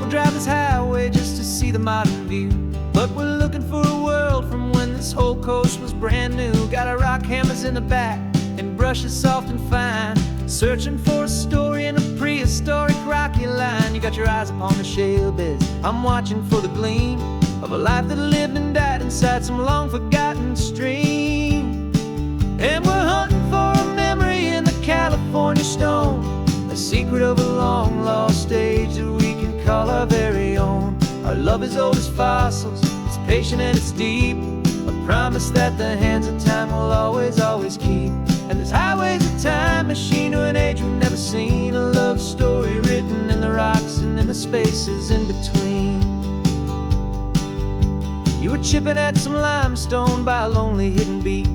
We'll drive this highway just to see the modern view, but we're looking for a world from when this whole coast was brand new. Got our rock hammers in the back and brushes soft and fine, searching for a story in a prehistoric rocky line. You got your eyes upon the shale beds, I'm watching for the gleam of a life that lived and died inside some long forgotten stream. And we're hunting for a memory in the California stone, a secret of a long lost age that we can call our very own. Our love is old as fossils, it's patient and it's deep, a promise that the hands of time will always, always keep. And this highway's a time machine to an age we've never seen, a love story written in the rocks and in the spaces in between. You were chipping at some limestone by a lonely hidden beach,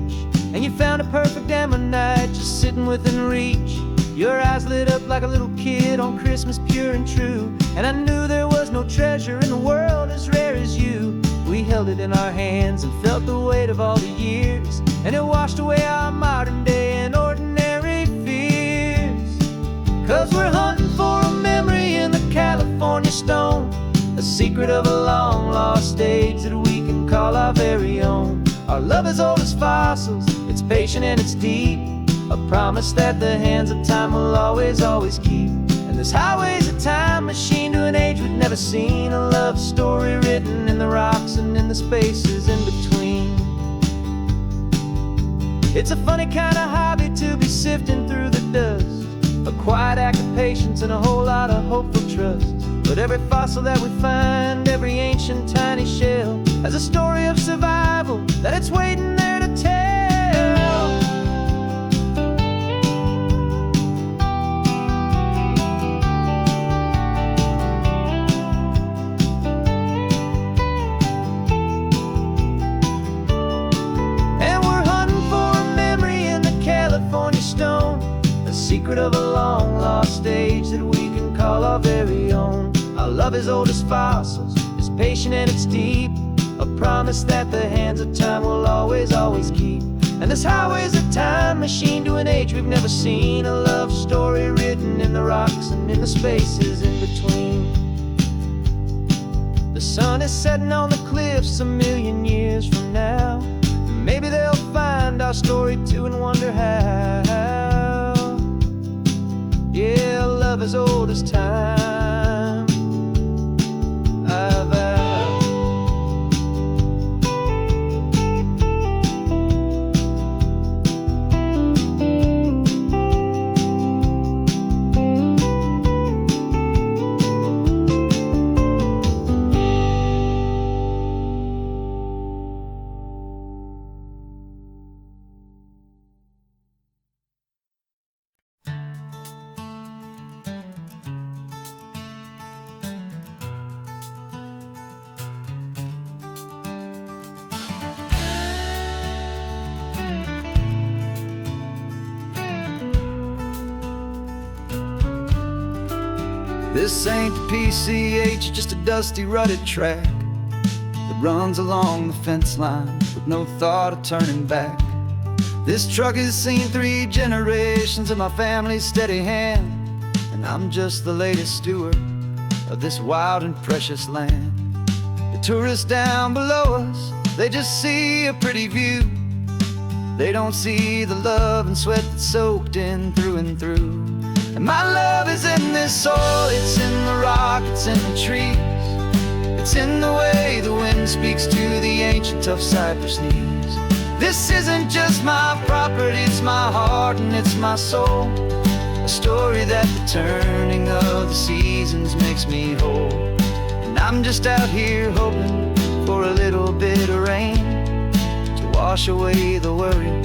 and you found a perfect ammonite just sitting within reach. Your eyes lit up like a little kid on Christmas, pure and true, and I knew there was no treasure in the world as rare as you. We held it in our hands and felt the weight of all the years, and it washed away our modern day and ordinary fears. 'Cause we're hunting for a memory in the California stone, a secret of a long lost age that we can call our very own. Our love is old as fossils, it's patient and it's deep, a promise that the hands of time will always, always keep. And this highway's a time machine to an age we've never seen, a love story written in the rocks and in the spaces in between. It's a funny kind of hobby to be sifting through the dust, a quiet act of patience and a whole lot of hopeful trust. But every fossil that we find, every ancient tiny shell, has a story of survival that it's waiting there to tell. And we're hunting for a memory in the California stone, a secret of a long lost age that we can call our very own. Our love is old as fossils, it's patient and it's deep, a promise that the hands of time will always, always keep. And this highway's a time machine to an age we've never seen, a love story written in the rocks and in the spaces in between. The sun is setting on the cliffs a million years from now, maybe they'll find our story too and wonder how. Yeah, love is old as time, I vow. This ain't the PCH, just a dusty, rutted track that runs along the fence line with no thought of turning back. This truck has seen 3 generations of my family's steady hand, and I'm just the latest steward of this wild and precious land. The tourists down below us, they just see a pretty view. They don't see the love and sweat that's soaked in through and through. And my love is in this soil, it's in the rock, it's in the trees, it's in the way the wind speaks to the ancient tough cypress knees. This isn't just my property, it's my heart and it's my soul, a story that the turning of the seasons makes me whole. And I'm just out here hoping for a little bit of rain to wash away the worry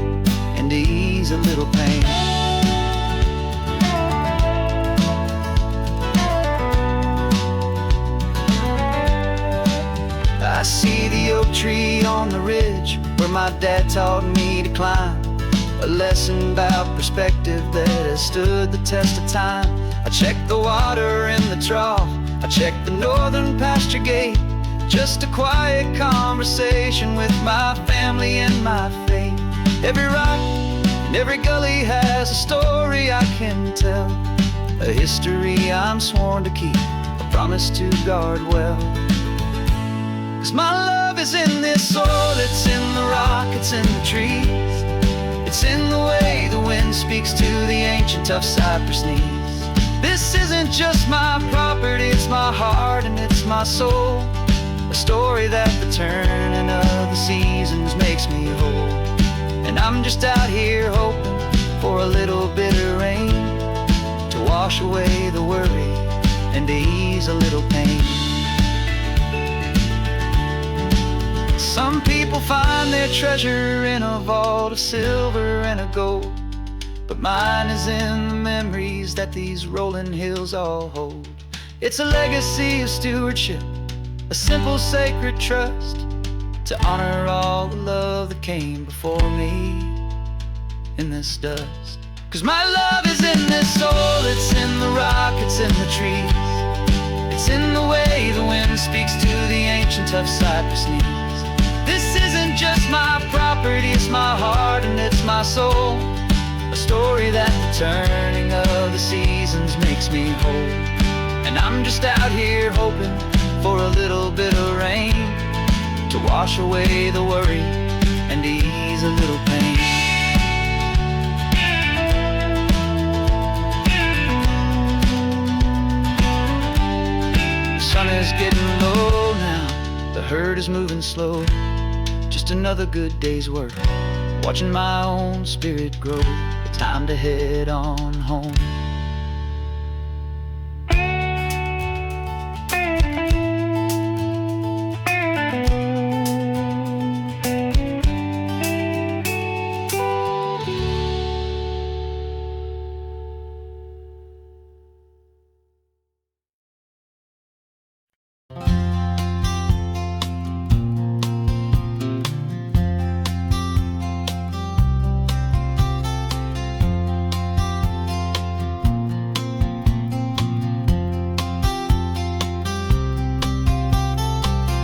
and to ease a little pain. I see the oak tree on the ridge where my dad taught me to climb, a lesson about perspective that has stood the test of time. I check the water in the trough, I check the northern pasture gate, just a quiet conversation with my family and my faith. Every rock and every gully has a story I can tell, a history I'm sworn to keep, a promise to guard well. 'Cause my love is in this soil, it's in the rock, it's in the trees. It's in the way the wind speaks to the ancient tough cypress knees. This isn't just my property, it's my heart and it's my soul. A story that the turning of the seasons makes me whole. And I'm just out here hoping for a little bit of rain to wash away the worry and to ease a little pain. Some people find their treasure in a vault of silver and of gold, but mine is in the memories that these rolling hills all hold. It's a legacy of stewardship, a simple sacred trust, to honor all the love that came before me in this dust. 'Cause my love is in this soul, it's in the rock, it's in the trees. It's in the way the wind speaks to the ancient tough cypress knees. This isn't just my property, it's my heart and it's my soul. A story that the turning of the seasons makes me whole. And I'm just out here hoping for a little bit of rain to wash away the worry and ease a little pain. The sun is getting low now, the herd is moving slow. Just another good day's work, watching my own spirit grow. Time to head on home.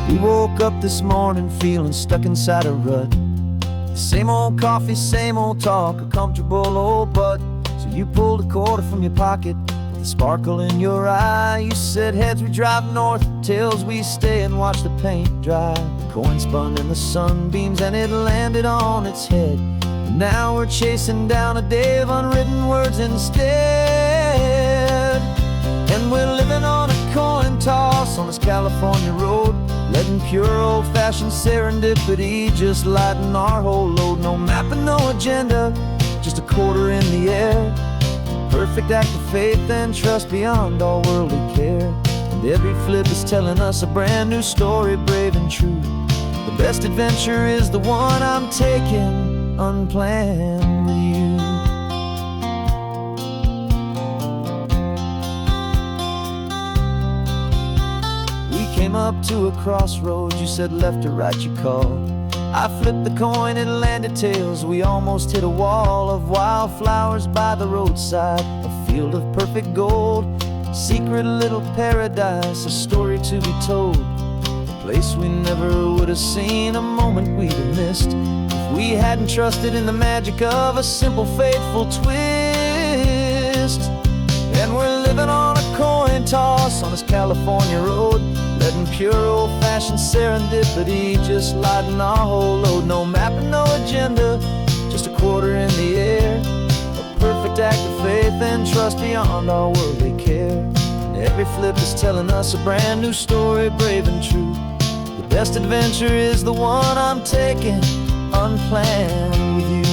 We woke up this morning feeling stuck inside a rut. Same old coffee, same old talk, a comfortable old butt. So you pulled a quarter from your pocket with a sparkle in your eye. You said heads we drive north, tails we stay and watch the paint dry. The coin spun in the sunbeams and it landed on its head. And now we're chasing down a day of unwritten words instead. And we're living on a coin toss on this California road, letting pure old-fashioned serendipity just lighten our whole load. No map and no agenda, just a quarter in the air. Perfect act of faith and trust beyond all worldly care. And every flip is telling us a brand new story, brave and true. The best adventure is the one I'm taking unplanned with you. Came up to a crossroads, you said left or right you called. I flipped the coin, it landed tails. We almost hit a wall of wildflowers by the roadside, a field of perfect gold, secret little paradise, a story to be told. A place we never would have seen, a moment we'd have missed if we hadn't trusted in the magic of a simple faithful twist. And we're living on a coin toss on this California road, letting pure old-fashioned serendipity just lighten our whole load. No map and no agenda, just a quarter in the air. A perfect act of faith and trust beyond our worldly care. And every flip is telling us a brand new story, brave and true. The best adventure is the one I'm taking unplanned with you.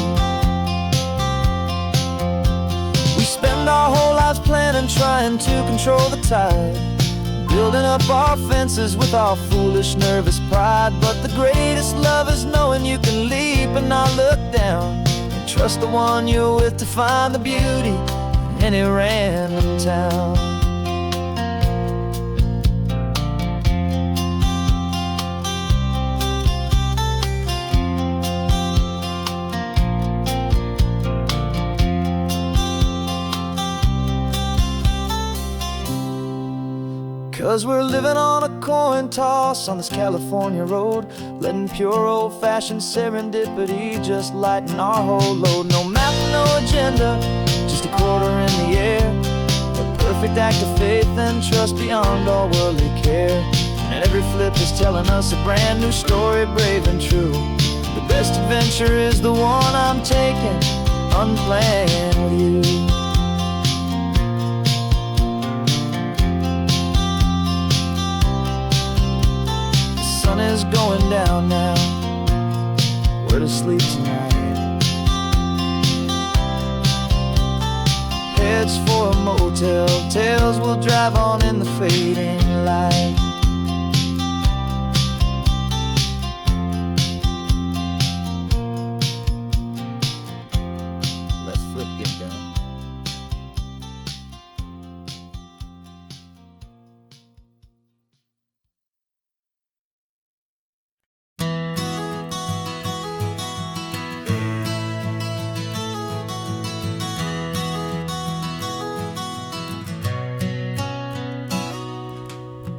We spend our whole lives planning, trying to control the tide, building up our fences with our foolish, nervous pride. But the greatest love is knowing you can leap and not look down, and trust the one you're with to find the beauty in any random town. 'Cause we're living on a coin toss on this California road, letting pure old-fashioned serendipity just lighten our whole load. No map, no agenda, just a quarter in the air. A perfect act of faith and trust beyond all worldly care. And every flip is telling us a brand new story, brave and true. The best adventure is the one I'm taking, unplanned with you. The sun is going down now, we're to sleep tonight. Heads for a motel, tails will drive on in the fading light. Let's flip get done.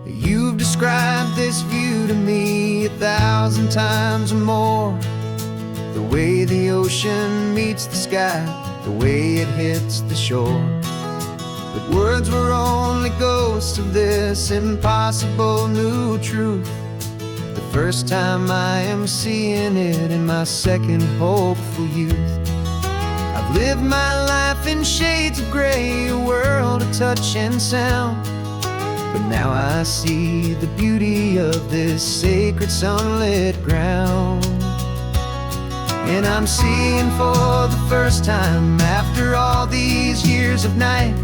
You've described this view to me 1,000 times or more. The way the ocean meets the sky, the way it hits the shore. But words were only ghosts of this impossible new truth. The first time I am seeing it in my second hopeful youth. I've lived my life in shades of gray, a world of touch and sound. But now I see the beauty of this sacred sunlit ground. And I'm seeing for the first time, after all these years of night,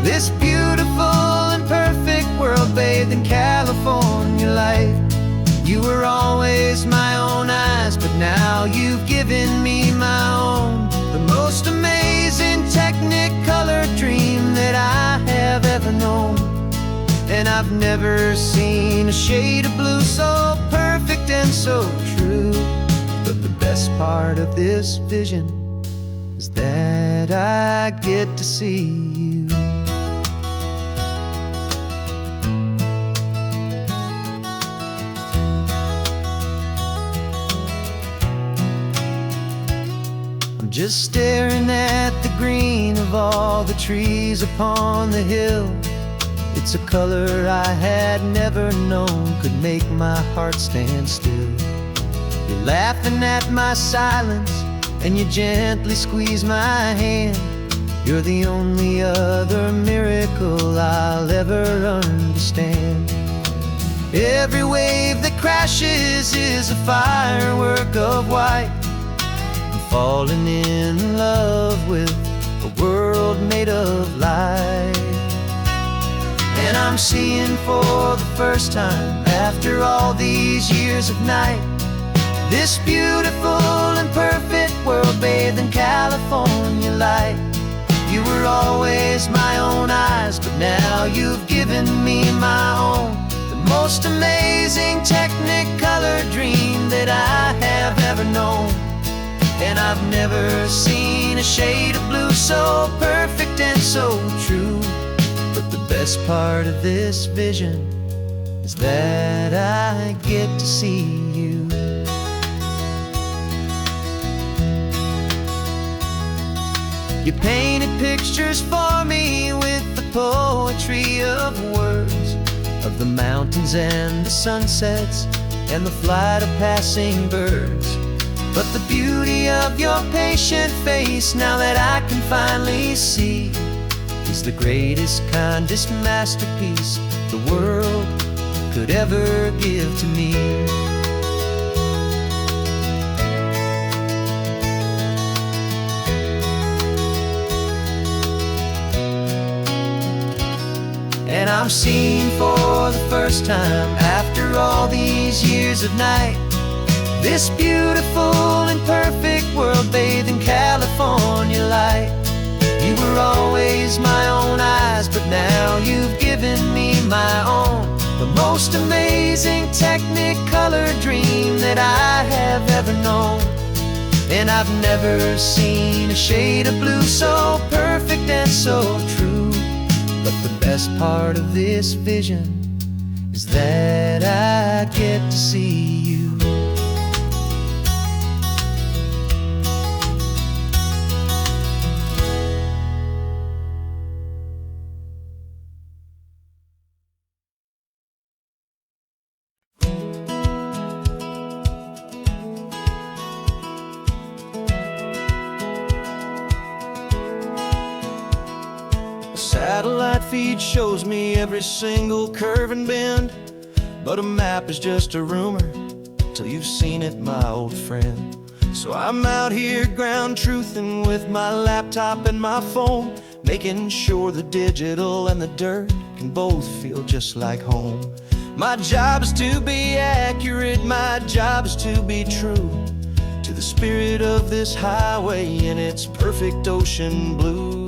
this beautiful and perfect world bathed in California light. You were always my own eyes, but now you've given me my own. The most amazing technicolor dream that I have ever known. And I've never seen a shade of blue so perfect and so true. But the best part of this vision is that I get to see you. I'm just staring at the green of all the trees upon the hill. It's a color I had never known could make my heart stand still. You're laughing at my silence, and you gently squeeze my hand. You're the only other miracle I'll ever understand. Every wave that crashes is a firework of white. I'm falling in love with a world made of light. And I'm seeing for the first time, after all these years of night, this beautiful and perfect world bathed in California light. You were always my own eyes, but now you've given me my own. The most amazing technicolor dream that I have ever known. And I've never seen a shade of blue so perfect and so true. But the best part of this vision is that I get to see you. You painted pictures for me with the poetry of words, of the mountains and the sunsets and the flight of passing birds. But the beauty of your patient face, now that I can finally see, is the greatest, kindest masterpiece the world could ever give to me. And I'm seeing for the first time, after all these years of night, this beautiful and perfect world bathed in California light. You were always my own eyes, but now you've given me my own. The most amazing technicolor dream that I have ever known. And I've never seen a shade of blue so perfect and so true. But the best part of this vision is that I get to see you. feed shows me every single curve and bend, but a map is just a rumor till you've seen it, my old friend. So I'm out here ground truthing with my laptop and my phone, making sure the digital and the dirt can both feel just like home. My job is to be accurate, my job is to be true to the spirit of this highway in its perfect ocean blue.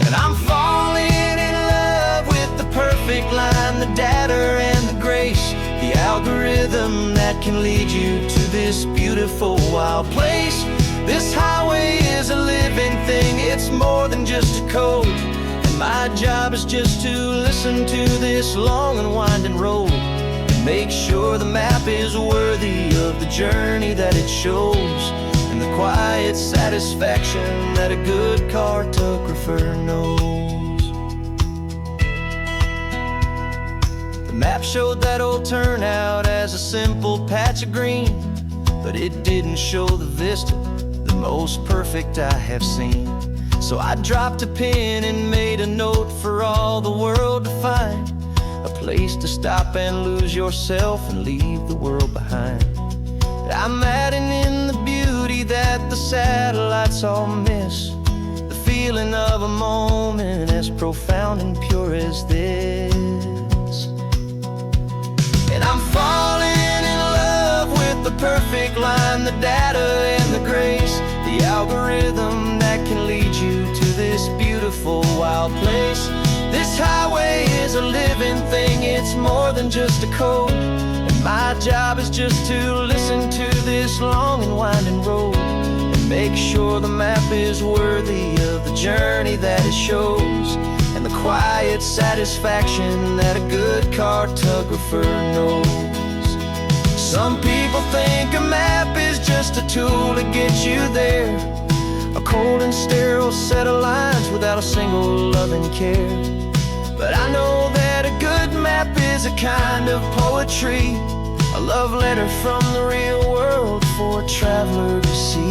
And I'm falling in love with the perfect line, the data and the grace, the algorithm that can lead you to this beautiful wild place. This highway is a living thing, it's more than just a code. And my job is just to listen to this long and winding road and make sure the map is worthy of the journey that it shows, and the quiet satisfaction that a good cartographer knows. The map showed that old turnout as a simple patch of green, but it didn't show the vista, the most perfect I have seen. So I dropped a pin and made a note for all the world to find, a place to stop and lose yourself and leave the world behind. I'm adding in the beauty that the satellites all miss, the feeling of a moment as profound and pure as this. And I'm falling in love with the perfect line, the data and the grace, the algorithm that can lead you to this beautiful wild place. This highway is a living thing, it's more than just a code. And my job is just to listen to this long and winding road and make sure the map is worthy of the journey that it shows, and the quiet satisfaction that a good cartographer knows. Some people think a map is just a tool to get you there, a cold and sterile set of lines without a single loving care. But I know that a good map is a kind of poetry, a love letter from the real world for a traveler to see.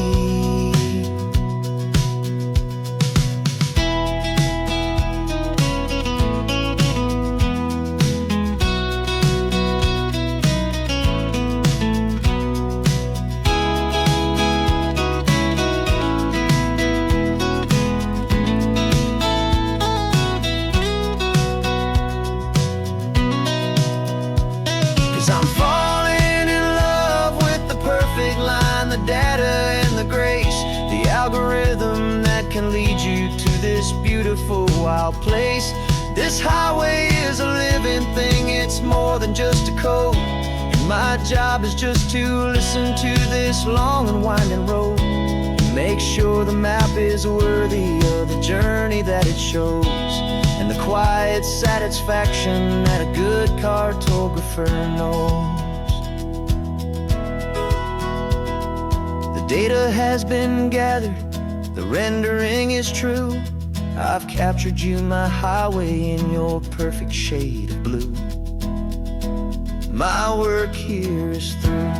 'Cause I'm falling in love with the perfect line, the data and the grace, the algorithm that can lead you to this beautiful wild place. This highway is a living thing, it's more than just a code. And my job is just to listen to this long and winding road and make sure the map is worthy of the journey that it shows, and the quiet satisfaction that a good cartographer knows. The data has been gathered, the rendering is true. I've captured you, my highway, in your perfect shade of blue. My work here is through.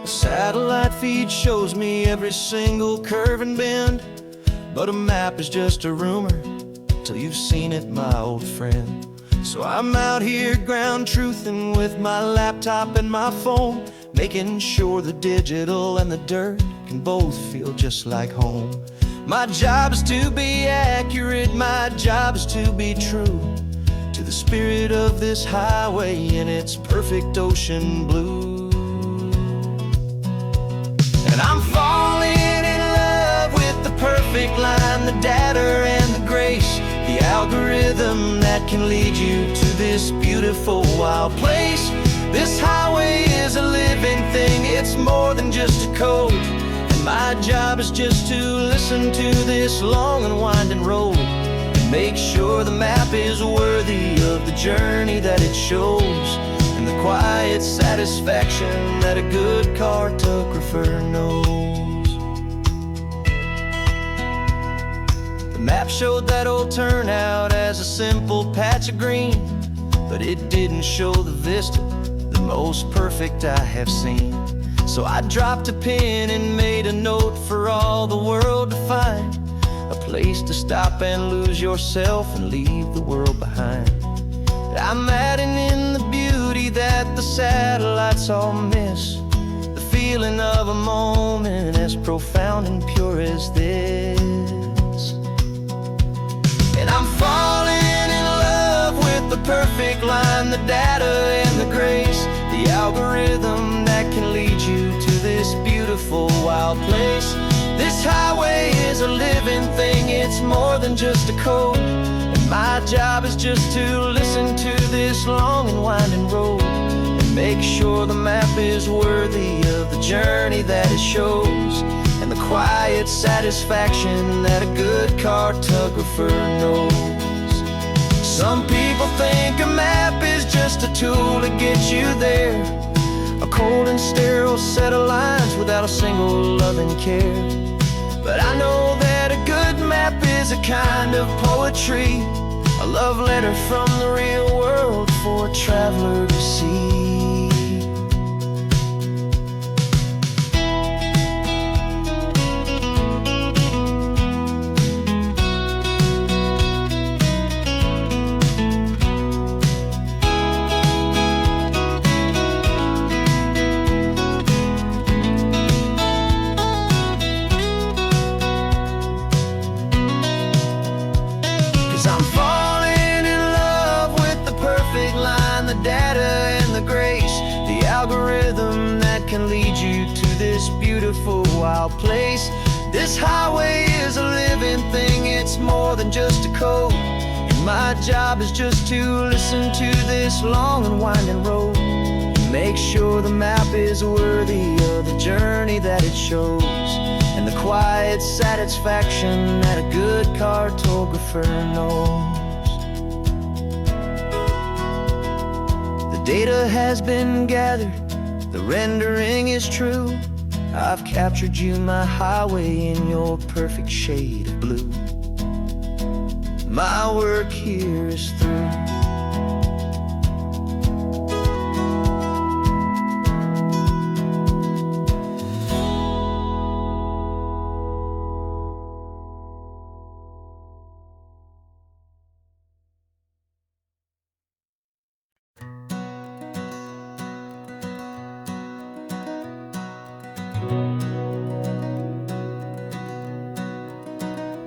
Satellite feed shows me every single curve and bend, but a map is just a rumor till you've seen it, my old friend. So I'm out here ground truthing with my laptop and my phone, making sure the digital and the dirt can both feel just like home. My job is to be accurate, my job is to be true to the spirit of this highway in its perfect ocean blue. I'm falling in love with the perfect line, the data and the grace, the algorithm that can lead you to this beautiful wild place. This highway is a living thing, it's more than just a code. And my job is just to listen to this long and winding road and Make sure the map is worthy of the journey that it shows, and the quiet satisfaction that a good cartographer knows. The map showed that old turnout as a simple patch of green, but it didn't show the vista, the most perfect I have seen. So I dropped a pin and made a note for all the world to find, a place to stop and lose yourself and leave the world behind. I'm adding in the beauty that the satellites all miss, the feeling of a moment as profound and pure as this. And I'm falling in love with the perfect line, the data and the grace, the algorithm that can lead you to this beautiful wild place. This highway is a living thing, it's more than just a code, and my job is just to listen to this long and winding road, and make sure the map is worthy of the journey that it shows, and the quiet satisfaction that a good cartographer knows. Some people think a map is just a tool to get you there, a cold and sterile set of lines without a single loving care. But I know that a good map is a kind of poetry, a love letter from the real world for a traveler to see. 'Cause I'm falling in love with the perfect line, the data and the grace, the algorithm that can lead you to this beautiful wild place. This highway is a living thing, it's more than just a code, and my job is just to listen to this long and winding road, and make sure the map is worthy of the journey that it shows, and the quiet satisfaction that a good cartographer knows. The data has been gathered, the rendering is true. I've captured you, my highway, in your perfect shade of blue. My work here is through.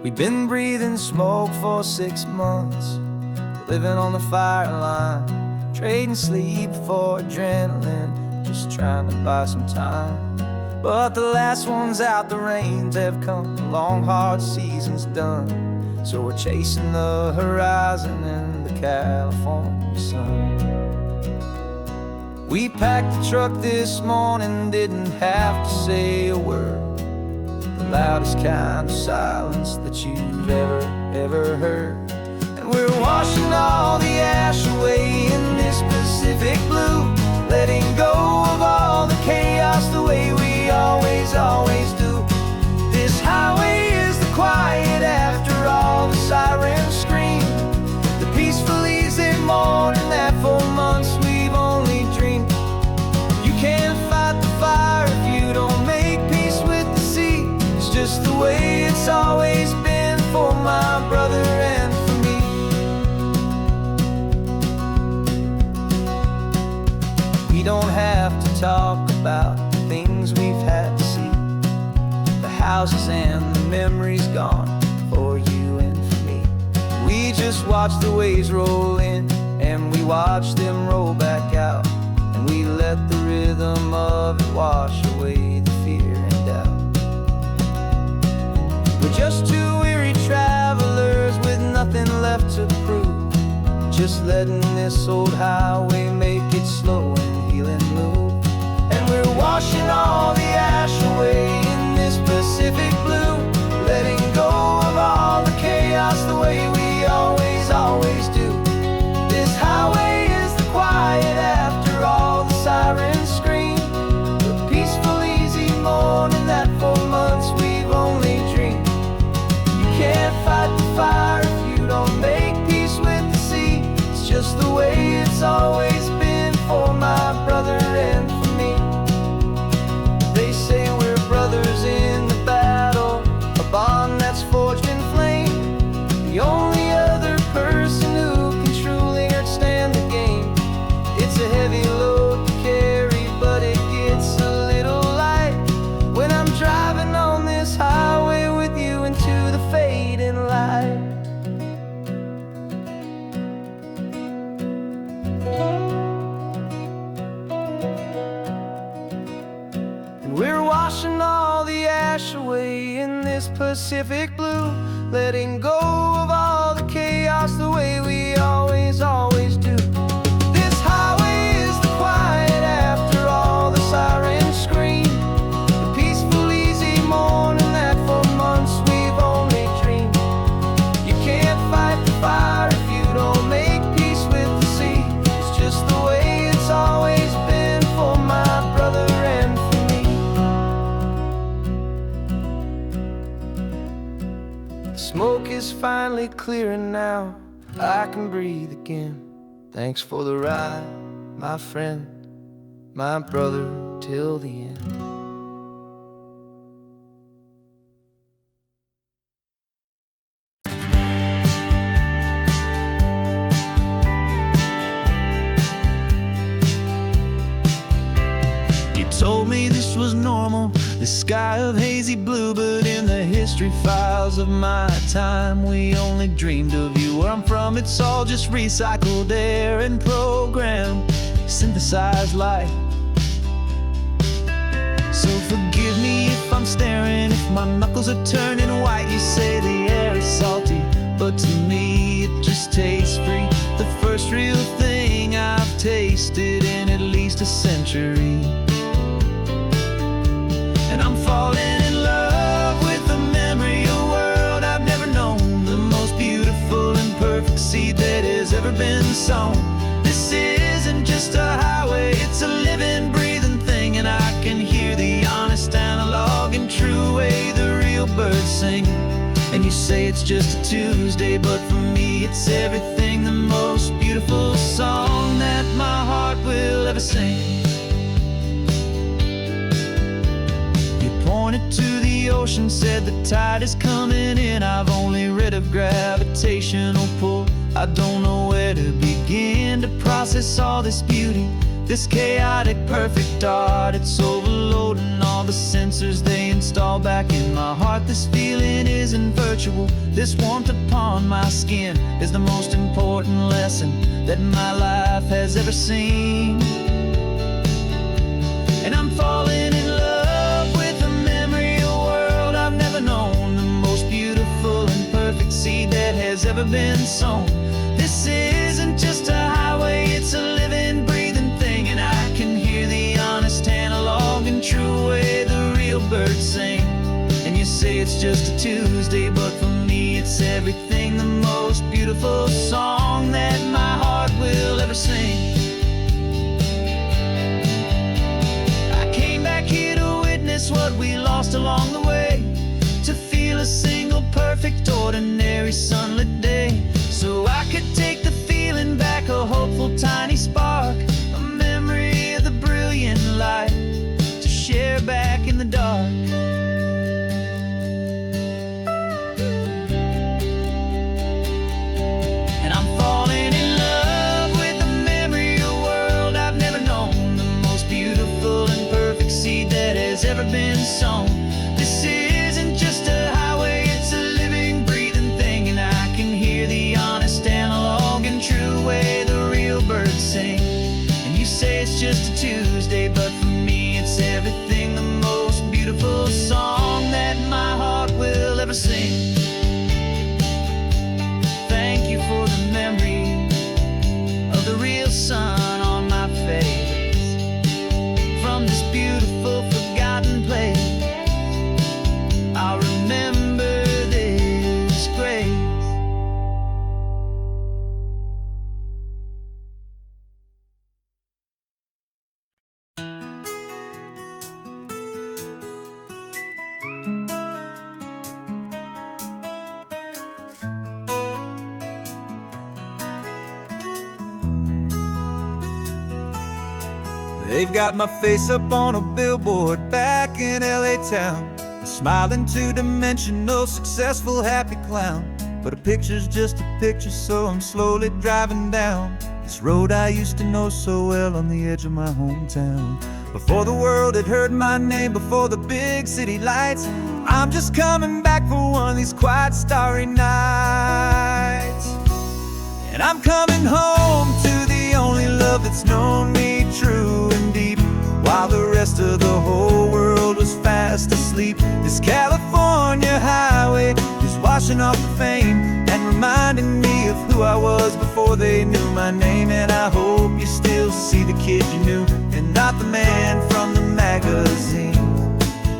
We've been breathing smoke for 6 months, living on the fire line, trading sleep for adrenaline, just trying to buy some time. But the last one's out, the rains have come, the long hard season's done, so we're chasing the horizon in the California sun. We packed the truck this morning, didn't have to say a word, the loudest kind of silence that you've ever heard. And we're washing all the ash away in this Pacific blue, letting go of all the chaos the way we always do. This highway is the quiet after all the sirens scream, the peaceful easy morning that for months we've only dreamed. You can't fight the fire if you don't make peace with the sea. It's just the way it's always been for my brother and for me. We don't have to talk about the things we've had to see, the houses and the memories gone for you and for me. We just watch the waves roll in, and we watch them roll back out, and we let the rhythm of it wash away the fear and doubt. We're just two weary travelers with nothing left to prove, just letting this old highway make it slow and healing move. And we're washing all the ash away in this Pacific blue, letting go of all the chaos the way we washing all the ash away in this Pacific blue, letting go of all the chaos the way we always do. This highway is the quiet after all the sirens scream, the peaceful, easy morning that for months we've only dreamed. You can't fight the fire if you don't make peace with the sea. It's just the way it's always been for my brother and for me. The smoke is finally clearing now, I can breathe again. Thanks for the ride, my friend, my brother, till the end. You told me this was normal, the sky of hazy blue, but in the history files of my time, we only dreamed of you. Where I'm from, it's all just recycled air and programmed, synthesized light. So forgive me if I'm staring, if my knuckles are turning white. You say the air is salty, but to me it just tastes free. The first real thing I've tasted in at least a century. And I'm falling in love with the memory of a world I've never known, the most beautiful and perfect seed that has ever been sown. This isn't just a highway, it's a living, breathing thing, and I can hear the honest, analog, and true way the real birds sing. And you say it's just a Tuesday, but for me it's everything, the most beautiful song that my heart will ever sing. Pointed to the ocean, said the tide is coming in. I've only read of gravitational pull, I don't know where to begin to process all this beauty, this chaotic perfect art. It's overloading all the sensors they install back in my heart. This feeling isn't virtual, this warmth upon my skin is the most important lesson that my life has ever seen. And I'm falling in love with the memory of a world I've never known, the most beautiful and perfect seed that has ever been sown. This isn't just a highway, it's a living, breathing thing, and I can hear the honest, analog, and true way the real birds sing. And you say it's just a Tuesday, but for me it's everything, the most beautiful song that my heart will ever sing. Here to witness what we lost along the way, to feel a single perfect ordinary sunlit day, so I could take the feeling back, a hopeful tiny spark, a memory of the brilliant light to share back in the dark. And I'm falling in love with the memory of a world I've never known, the most beautiful and perfect seed that has ever been sown. This isn't just a highway, it's a living, breathing thing, and I can hear the honest, analog, and true way the real birds sing. And you say it's just a Tuesday, but for me it's everything, the most beautiful song that my heart will ever sing. Thank you for the memory of the real sun on my face, from this beautiful forgotten place. I'll remember this grace. They've got my face up on a billboard back in LA town, a smiling two-dimensional, successful, happy clown. But a picture's just a picture, so I'm slowly driving down this road I used to know so well on the edge of my hometown. Before the world had heard my name, before the big city lights, I'm just coming back for one of these quiet, starry nights. And I'm coming home to the only love that's known me true and deep, while the rest of the whole world was fast fast asleep. This California highway is washing off the fame and reminding me of who I was before they knew my name. And I hope you still see the kid you knew, and not the man from the magazine.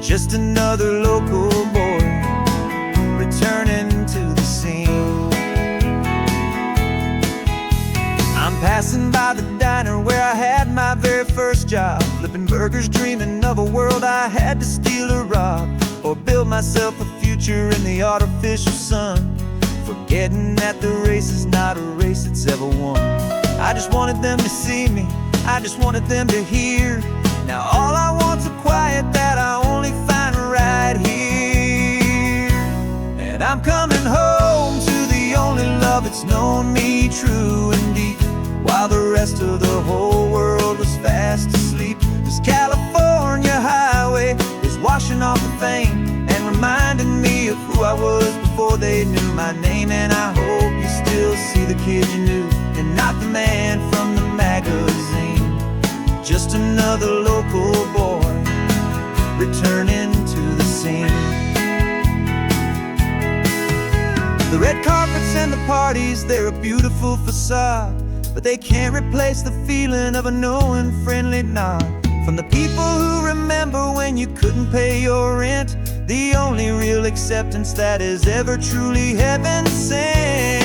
Just another local boy returning to the scene. I'm passing by the diner where I had my very first job, flipping burgers, dreaming of a world I had to steal or rob, or build myself a future in the artificial sun, forgetting that the race is not a race that's ever won. I just wanted them to see me, I just wanted them to hear. Now all I want's a quiet that I only find right here. And I'm coming home to the only love that's known me true and deep, while the rest of the whole world was fast asleep. This California highway is washing off the fame and reminding me of who I was before they knew my name. And I hope you still see the kid you knew, and not the man from the magazine. Just another local boy returning to the scene. The red carpets and the parties, they're a beautiful facade, but they can't replace the feeling of a knowing friendly nod from the people who remember when you couldn't pay your rent. The only real acceptance that is ever truly heaven sent.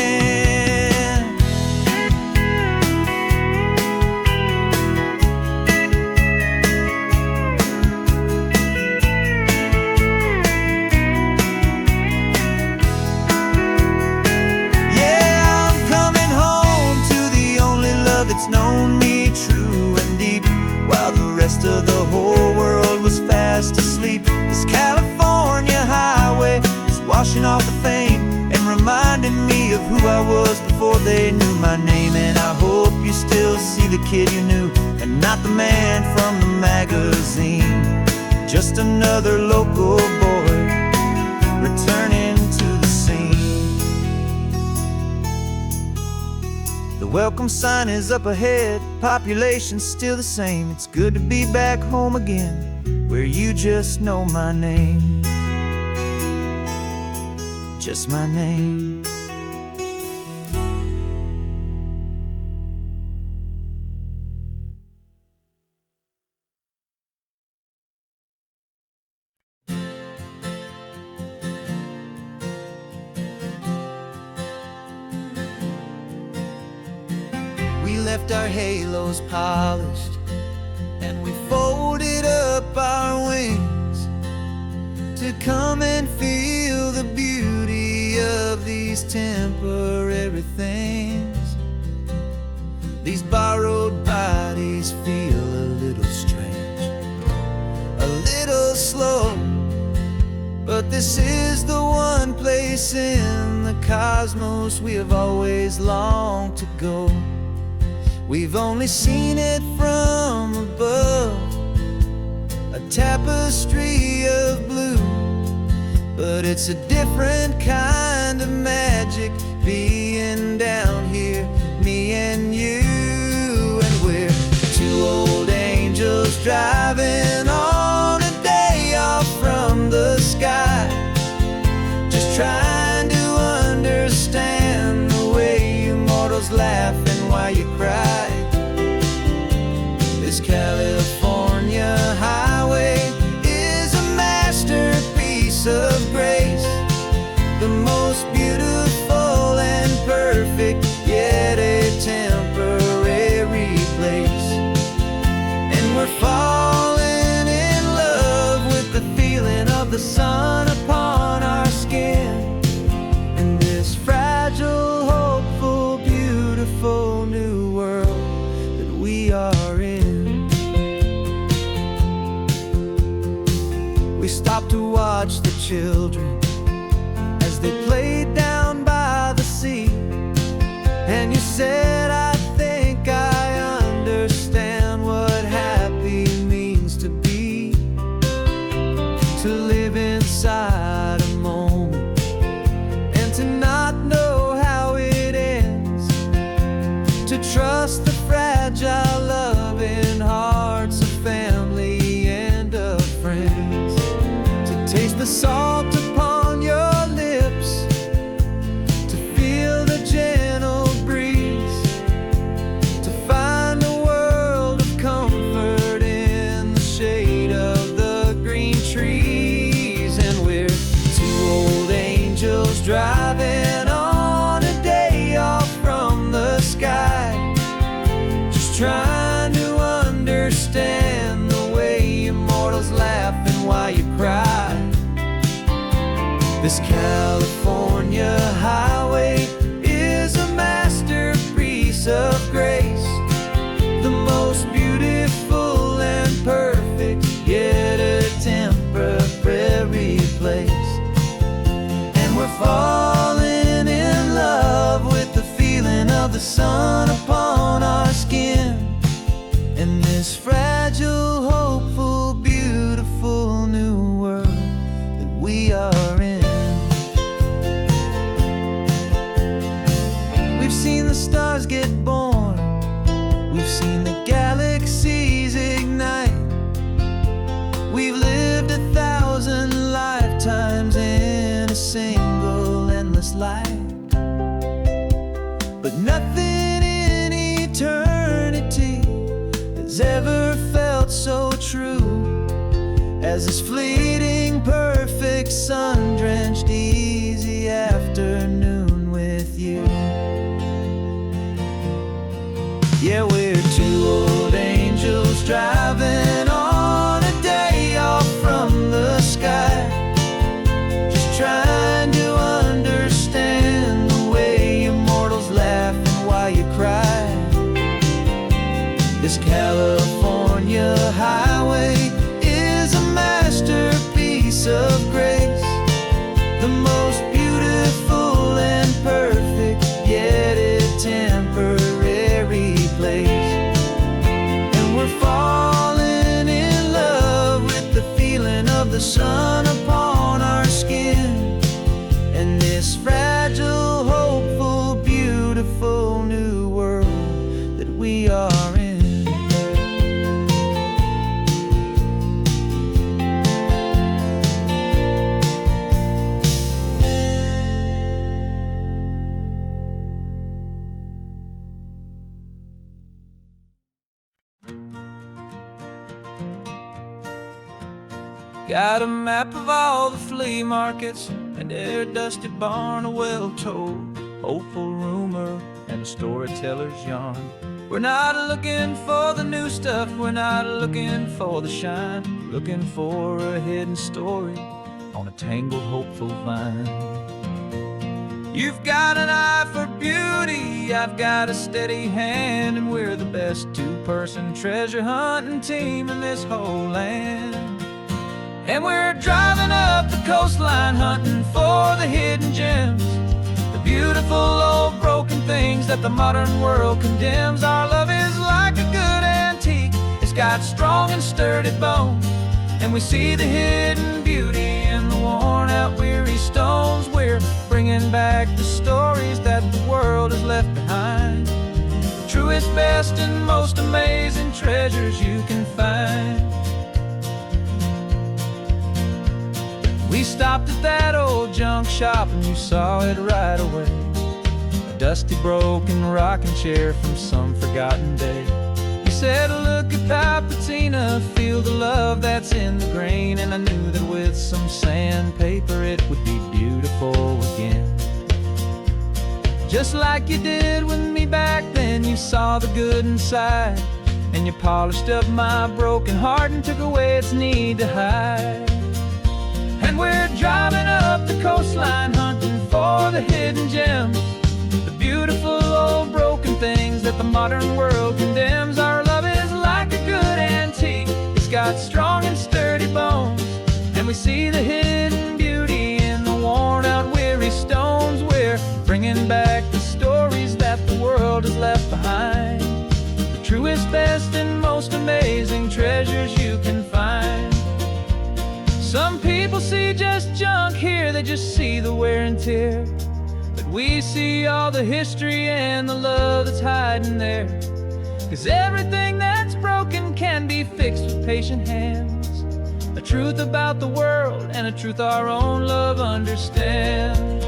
It's known me true and deep, while the rest of the whole world was fast asleep. This California highway is washing off the fame and reminding me of who I was before they knew my name. And I hope you still see the kid you knew, and not the man from the magazine. Just another local boy returning to the scene. The welcome sign is up ahead, population's still the same. It's good to be back home again, where you just know my name. Just my name. We left our halos polished, and we folded up our wings to come and feel the beauty of these temporary things. These borrowed bodies feel a little strange, a little slow, but this is the one place in the cosmos we have always longed to go. We've only seen it from above, a tapestry of blue, but it's a different kind of magic being down here, me and you. And we're two old angels driving on a day off from the sky, just trying to understand the way you mortals laugh and why you cry. This California highway is a masterpiece of grace, the most beautiful and perfect, yet a temporary place. And we're falling in love with the feeling of the sun upon our skin, in this fragile, hopeful, beautiful new world that we are in. We stopped to watch the children as they played down by the sea, and you said, I think I understand what happy means to be, to live inside a moment and to not know how it ends, to trust the fragile loving hearts of family and of friends. salt upon your lips, to feel the gentle breeze, to find a world of comfort in the shade of the green trees. And we're two old angels driving on a day off from the sky, just trying to understand the way immortals laugh and why you cry. This California highway is a masterpiece of grace, the most beautiful and perfect, yet a temporary place. And we're falling in love with the feeling of the sun upon our skin, in this fragile, hopeful, beautiful new world that we are in. We've seen the stars get born, we've seen the galaxies ignite, we've lived 1,000 lifetimes in a single endless life. But nothing in eternity has ever felt so true as this fleeting, perfect, sun-drenched, easy afternoon with you. Yeah, we're two old angels driving on a day off from the sky, just trying to understand the way immortals laugh and why you cry. This California highway is a masterpiece of grace, the most beautiful and perfect, yet a temporary place. And we're falling in love with the feeling of the sun upon our skin, and this fragile, hopeful, beautiful new world that we are in. Got a map of all the flea markets, and their dusty barn, a well-told, hopeful rumor, and a storyteller's yarn. We're not looking for the new stuff, we're not looking for the shine, looking for a hidden story on a tangled, hopeful vine. You've got an eye for beauty, I've got a steady hand, and we're the best two-person treasure hunting team in this whole land. And we're driving up the coastline hunting for the hidden gems, the beautiful old broken things that the modern world condemns. Our love is like a good antique, it's got strong and sturdy bones, and we see the hidden beauty in the worn out weary stones. We're bringing back the stories that the world has left behind, the truest, best, and most amazing treasures you can find. We stopped at that old junk shop and you saw it right away, a dusty, broken rocking chair from some forgotten day. You said, look at that patina, feel the love that's in the grain, and I knew that with some sandpaper it would be beautiful again. Just like you did with me back then, you saw the good inside, and you polished up my broken heart and took away its need to hide. And we're driving up the coastline hunting for the hidden gems, the beautiful old broken things that the modern world condemns. Our love is like a good antique, it's got strong and sturdy bones, and we see the hidden beauty in the worn out weary stones. We're bringing back the stories that the world has left behind, the truest, best, and most amazing treasures you can find. Some people see just junk here, they just see the wear and tear, but we see all the history and the love that's hiding there. 'Cause everything that's broken can be fixed with patient hands, a truth about the world, and a truth our own love understands.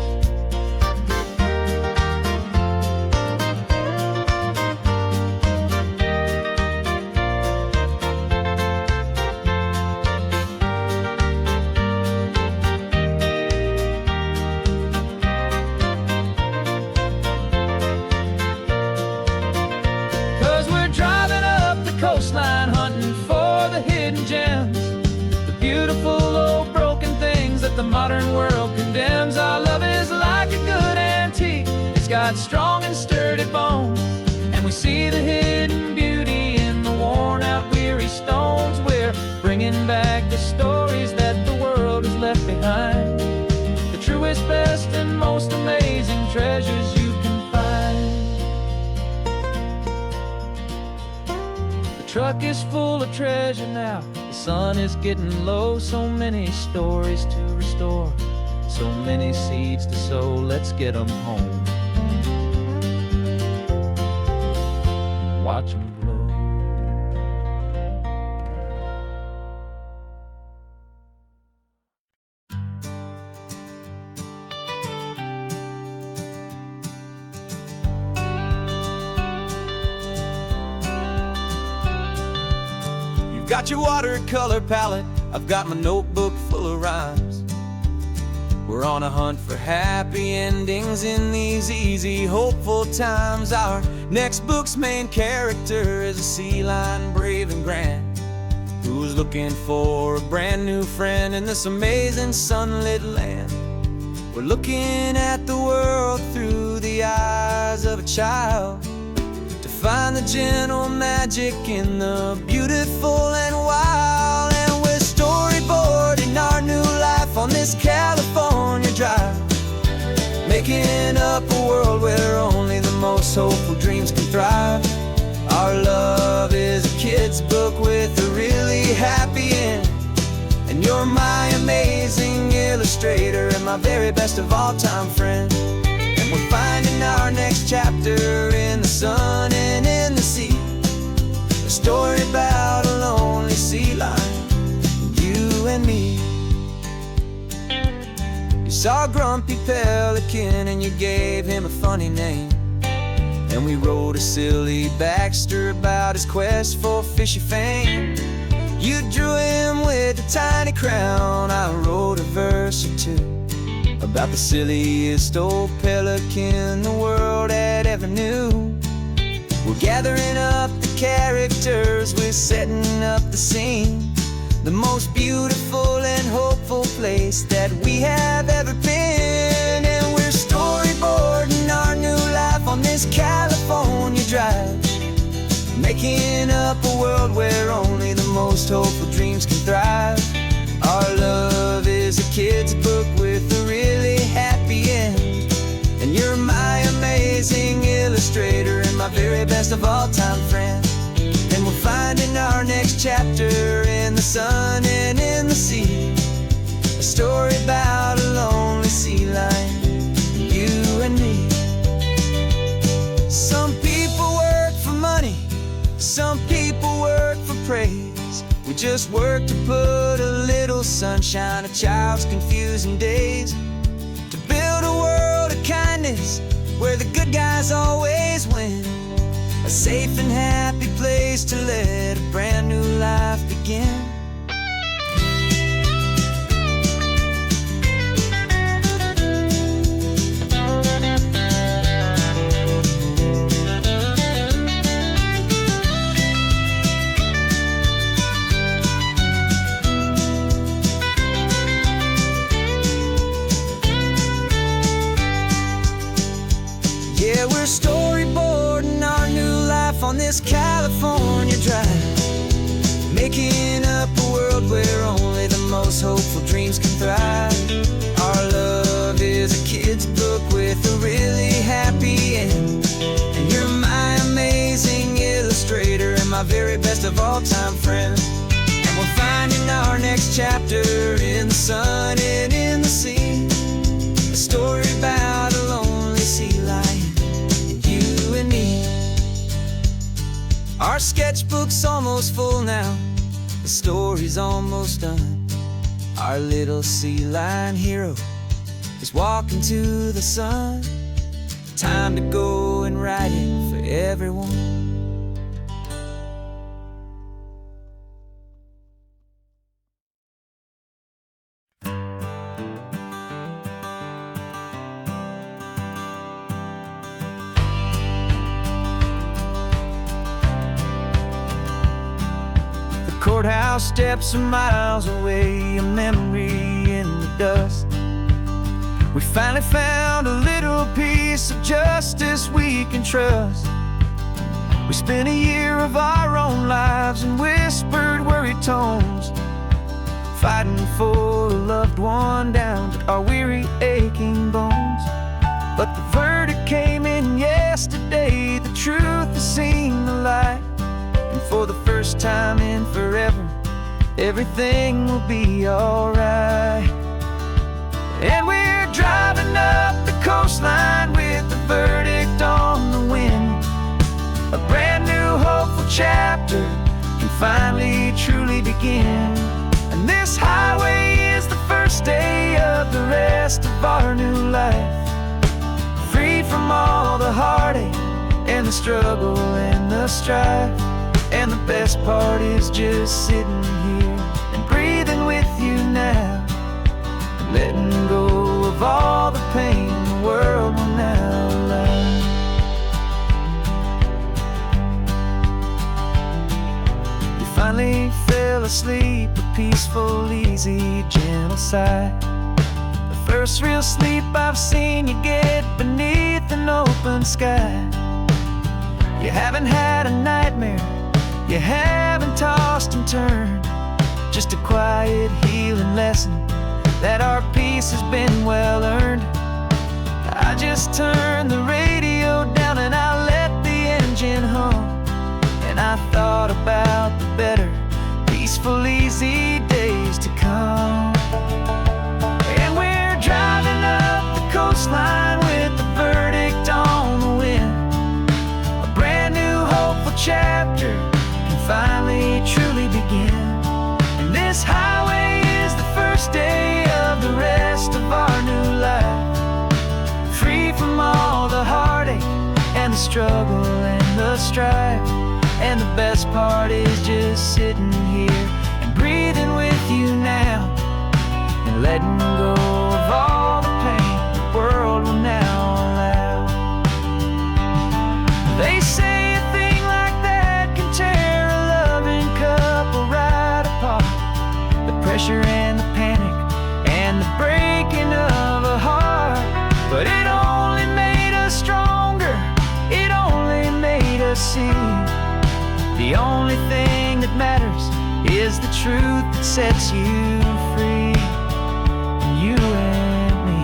Coastline hunting for the hidden gems, the beautiful old broken things that the modern world condemns. Our love is like a good antique, it's got strong and sturdy bones, and we see the hidden beauty in the worn out weary stones. We're bringing back the stories that the world has left behind, the truest, best and most amazing treasures you can find. The truck is full of treasure now, the sun is getting low. So many stories to restore, so many seeds to sow. Let's get them home, watch them blow. Got your watercolor palette, I've got my notebook full of rhymes. We're on a hunt for happy endings in these easy, hopeful times. Our next book's main character is a sea lion, brave and grand, who's looking for a brand new friend in this amazing sunlit land. We're looking at the world through the eyes of a child, find the gentle magic in the beautiful and wild. And we're storyboarding our new life on this California drive, making up a world where only the most hopeful dreams can thrive. Our love is a kid's book with a really happy end, and you're my amazing illustrator and my very best of all time friend. We're finding our next chapter in the sun and in the sea, a story about a lonely sea lion, you and me. You saw a grumpy pelican and you gave him a funny name, and we wrote a silly Baxter about his quest for fishy fame. You drew him with a tiny crown, I wrote a verse or two about the silliest old pelican the world had ever knew. We're gathering up the characters, we're setting up the scene, the most beautiful and hopeful place that we have ever been. And we're storyboarding our new life on this California drive, making up a world where only the most hopeful dreams can thrive. Our love is a kid's book with a really happy end, and you're my amazing illustrator and my very best of all time friend. And we're finding our next chapter in the sun and in the sea, a story about a lonely sea lion, you and me. Some people work for money, some people work for praise. We just work to put a little sunshine in a child's confusing days, to build a world of kindness where the good guys always win, a safe and happy place to let a brand new life begin. Yeah, we're storyboarding our new life on this California drive, making up a world where only the most hopeful dreams can thrive. Our love is a kid's book with a really happy end, and you're my amazing illustrator and my very best of all time friend. And we're finding our next chapter in the sun and in the sea, a story about a lonely sea lion, you and me. Our sketchbook's almost full now, the story story's almost done. Our little sea lion hero is walking to the sun. Time to go and write it for everyone. Courthouse steps are miles away, a memory in the dust. We finally found a little piece of justice we can trust. We spent a year of our own lives in whispered, worried tones, fighting for a loved one down to our weary, aching bones. But the verdict came in yesterday, the truth has seen the light. And for the first time in forever, everything will be alright. And we're driving up the coastline with the verdict on the wind. A brand new hopeful chapter can finally truly begin. And this highway is the first day of the rest of our new life, free from all the heartache and the struggle and the strife. And the best part is just sitting here and breathing with you now, and letting go of all the pain the world will now allow. You finally fell asleep, a peaceful, easy, gentle sigh. The first real sleep I've seen you get beneath an open sky. You haven't had a nightmare, you haven't tossed and turned, just a quiet healing lesson that our peace has been well earned. I just turned the radio down and I let the engine hum, and I thought about the better, peaceful, easy days to come. And we're driving up the coastline with the verdict on the wind. A brand new hopeful chapter finally truly begin. And this highway is the first day of the rest of our new life, free from all the heartache and the struggle and the strife. And the best part is just sitting here and breathing with you now, and letting go of all the pain the world will now allow. They say a thing like that can tear couple right apart. The pressure and the panic and the breaking of a heart. But it only made us stronger, it only made us see the only thing that matters is the truth that sets you free, you and me.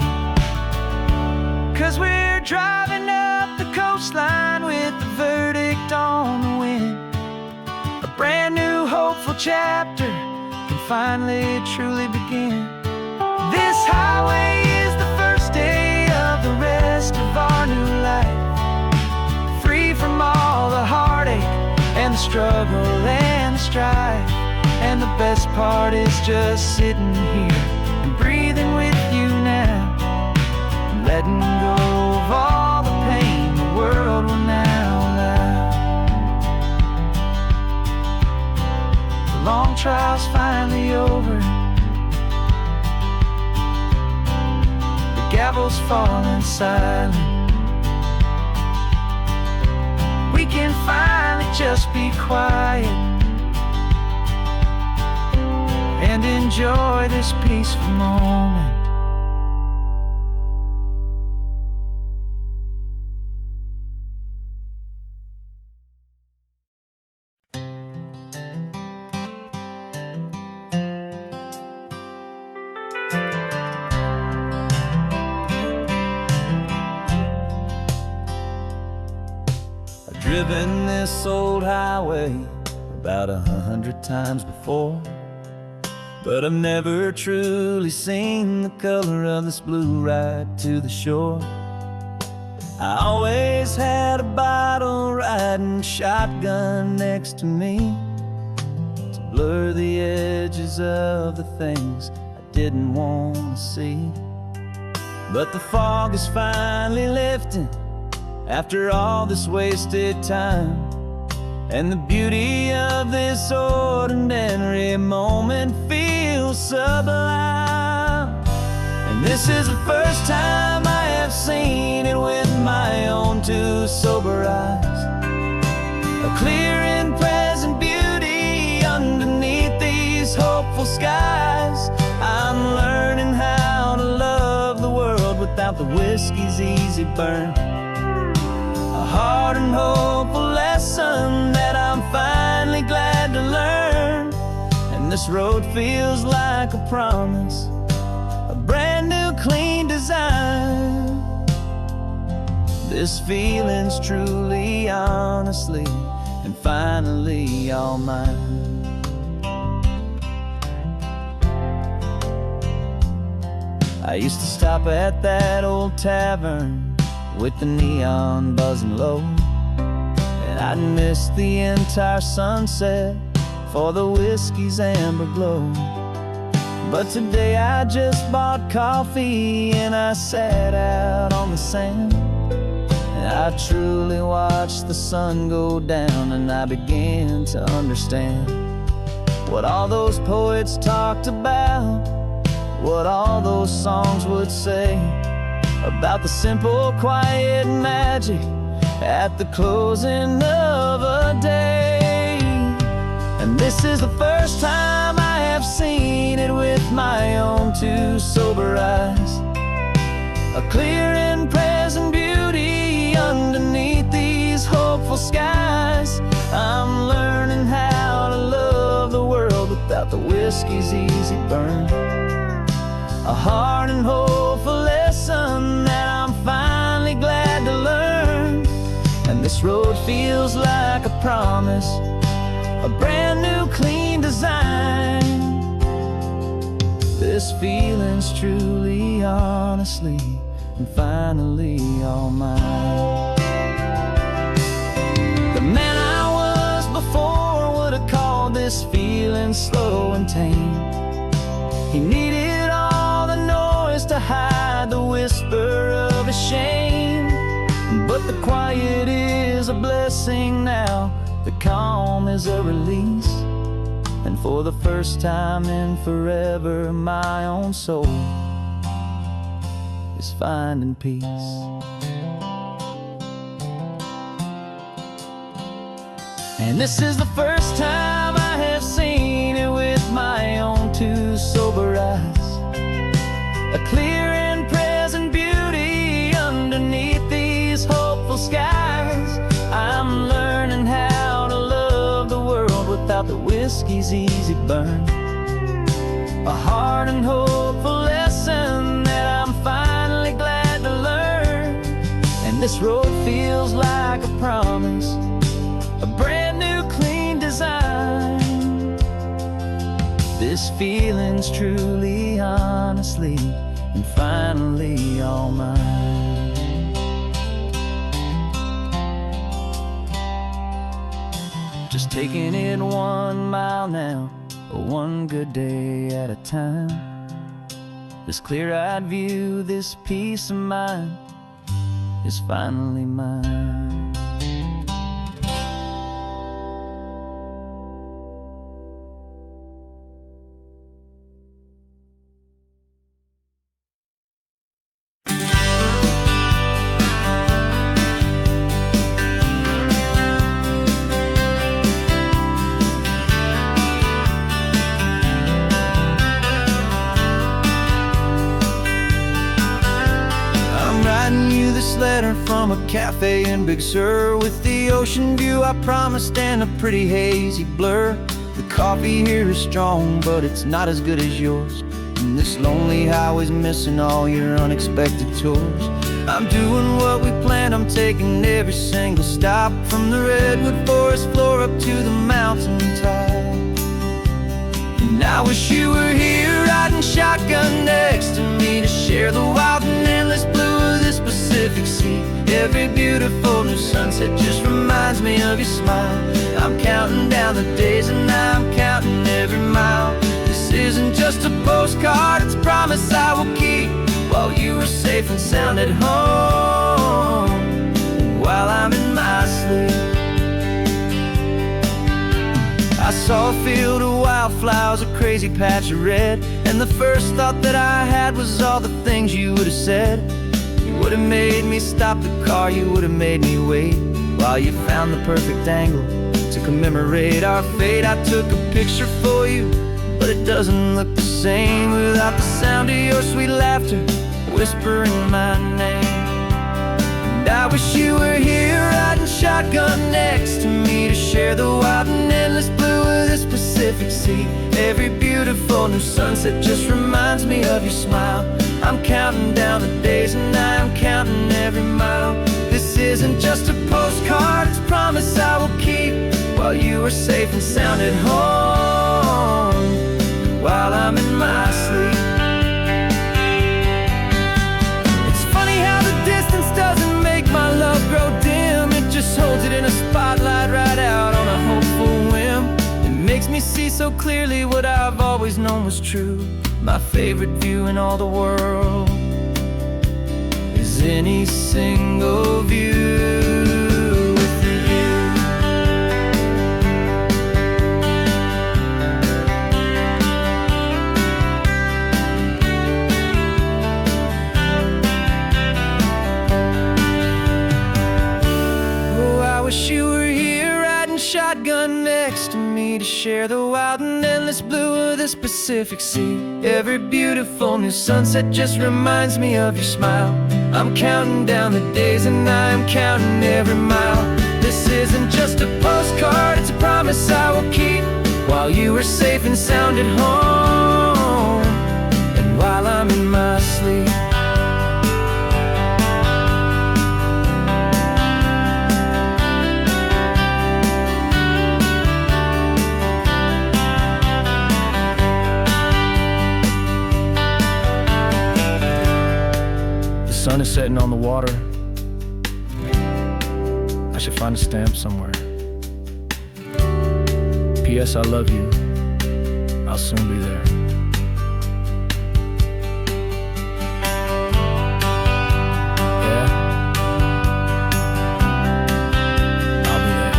'Cause we're driving up the coastline with the verdict on the wind. A brand new hopeful chapter can finally truly begin. This highway is the first day of the rest of our new life, free from all the heartache and the struggle and the strife. And the best part is just sitting here and breathing with you now, and letting go of all the pain the world will now allow. Long trial's finally over, the gavel's falling silent. We can finally just be quiet and enjoy this peaceful moment. Driven this old highway about 100 times before, but I've never truly seen the color of this blue right to the shore. I always had a bottle riding shotgun next to me. It's a blur the edges of the things I didn't want to see. But the fog is finally lifting after all this wasted time, and the beauty of this ordinary moment feels sublime. And this is the first time I have seen it with my own two sober eyes. A clear and present beauty underneath these hopeful skies. I'm learning how to love the world without the whiskey's easy burn. A hard and hopeful lesson that I'm finally glad to learn. And this road feels like a promise, a brand new clean design. This feeling's truly, honestly, and finally all mine. I used to stop at that old tavern with the neon buzzing low, and I'd miss the entire sunset for the whiskey's amber glow. But today I just bought coffee and I sat out on the sand, and I truly watched the sun go down, and I began to understand what all those poets talked about, what all those songs would say about the simple, quiet magic at the closing of a day. And this is the first time I have seen it with my own two sober eyes. A clear and present beauty underneath these hopeful skies. I'm learning how to love the world without the whiskey's easy burn. A hard and hopeful lesson that I'm finally glad to learn. And this road feels like a promise, a brand new clean design. This feeling's truly, honestly, and finally all mine. The man I was before would have called this feeling slow and tame. He needed all the noise to hide the whisper of his shame. But the quiet is a blessing now, the calm is a release. And for the first time in forever, my own soul is finding peace. And this is the first time I have seen it with my own two sober eyes. A clear and present beauty underneath these hopeful skies. I'm learning how to love the world without the whiskey's easy burn. A hard and hopeful lesson that I'm finally glad to learn. And this road feels like a promise, a brand new clean design. This feeling's truly, honestly, and finally all mine. Just taking it 1 mile now, one good day at a time. This clear-eyed view, this peace of mind is finally mine. Letter from a cafe in Big Sur, with the ocean view I promised and a pretty hazy blur. The coffee here is strong, but it's not as good as yours, and this lonely highway's missing all your unexpected tours. I'm doing what we planned, I'm taking every single stop, from the redwood forest floor up to the mountain top. And I wish you were here riding shotgun next to me, to share the wild and endless blue of this Pacific Sea. Every beautiful new sunset just reminds me of your smile. I'm counting down the days and I'm counting mile. This isn't just a postcard, it's a promise I will keep, while you are safe and sound at home, while I'm in my sleep. I saw a field of wildflowers, a crazy patch of red, and the first thought that I had was all the things you would have said. You would have made me stop the car, you would have made me wait, while you found the perfect angle to commemorate our fate. I took a picture for you, but it doesn't look the same without the sound of your sweet laughter whispering my name. And I wish you were here riding shotgun next to me to share the wild and endless blue of this Pacific Sea. Every beautiful new sunset just reminds me of your smile. I'm counting down the days and I am counting every mile. This isn't just a postcard, it's a promise I will keep, while you are safe and sound at home, while I'm in my sleep. It's funny how the distance doesn't make my love grow dim. It just holds it in a spotlight right out on a hopeful whim. It makes me see so clearly what I've always known was true. My favorite view in all the world is any single view. I wish you were here riding shotgun next to me to share the wild and endless blue of this Pacific Sea. Every beautiful new sunset just reminds me of your smile. I'm counting down the days and I am counting every mile. This isn't just a postcard, it's a promise I will keep, while you are safe and sound at home, and while I'm in my sleep. The sun is setting on the water. I should find a stamp somewhere. P.S. I love you. I'll soon be there. Yeah? I'll be there.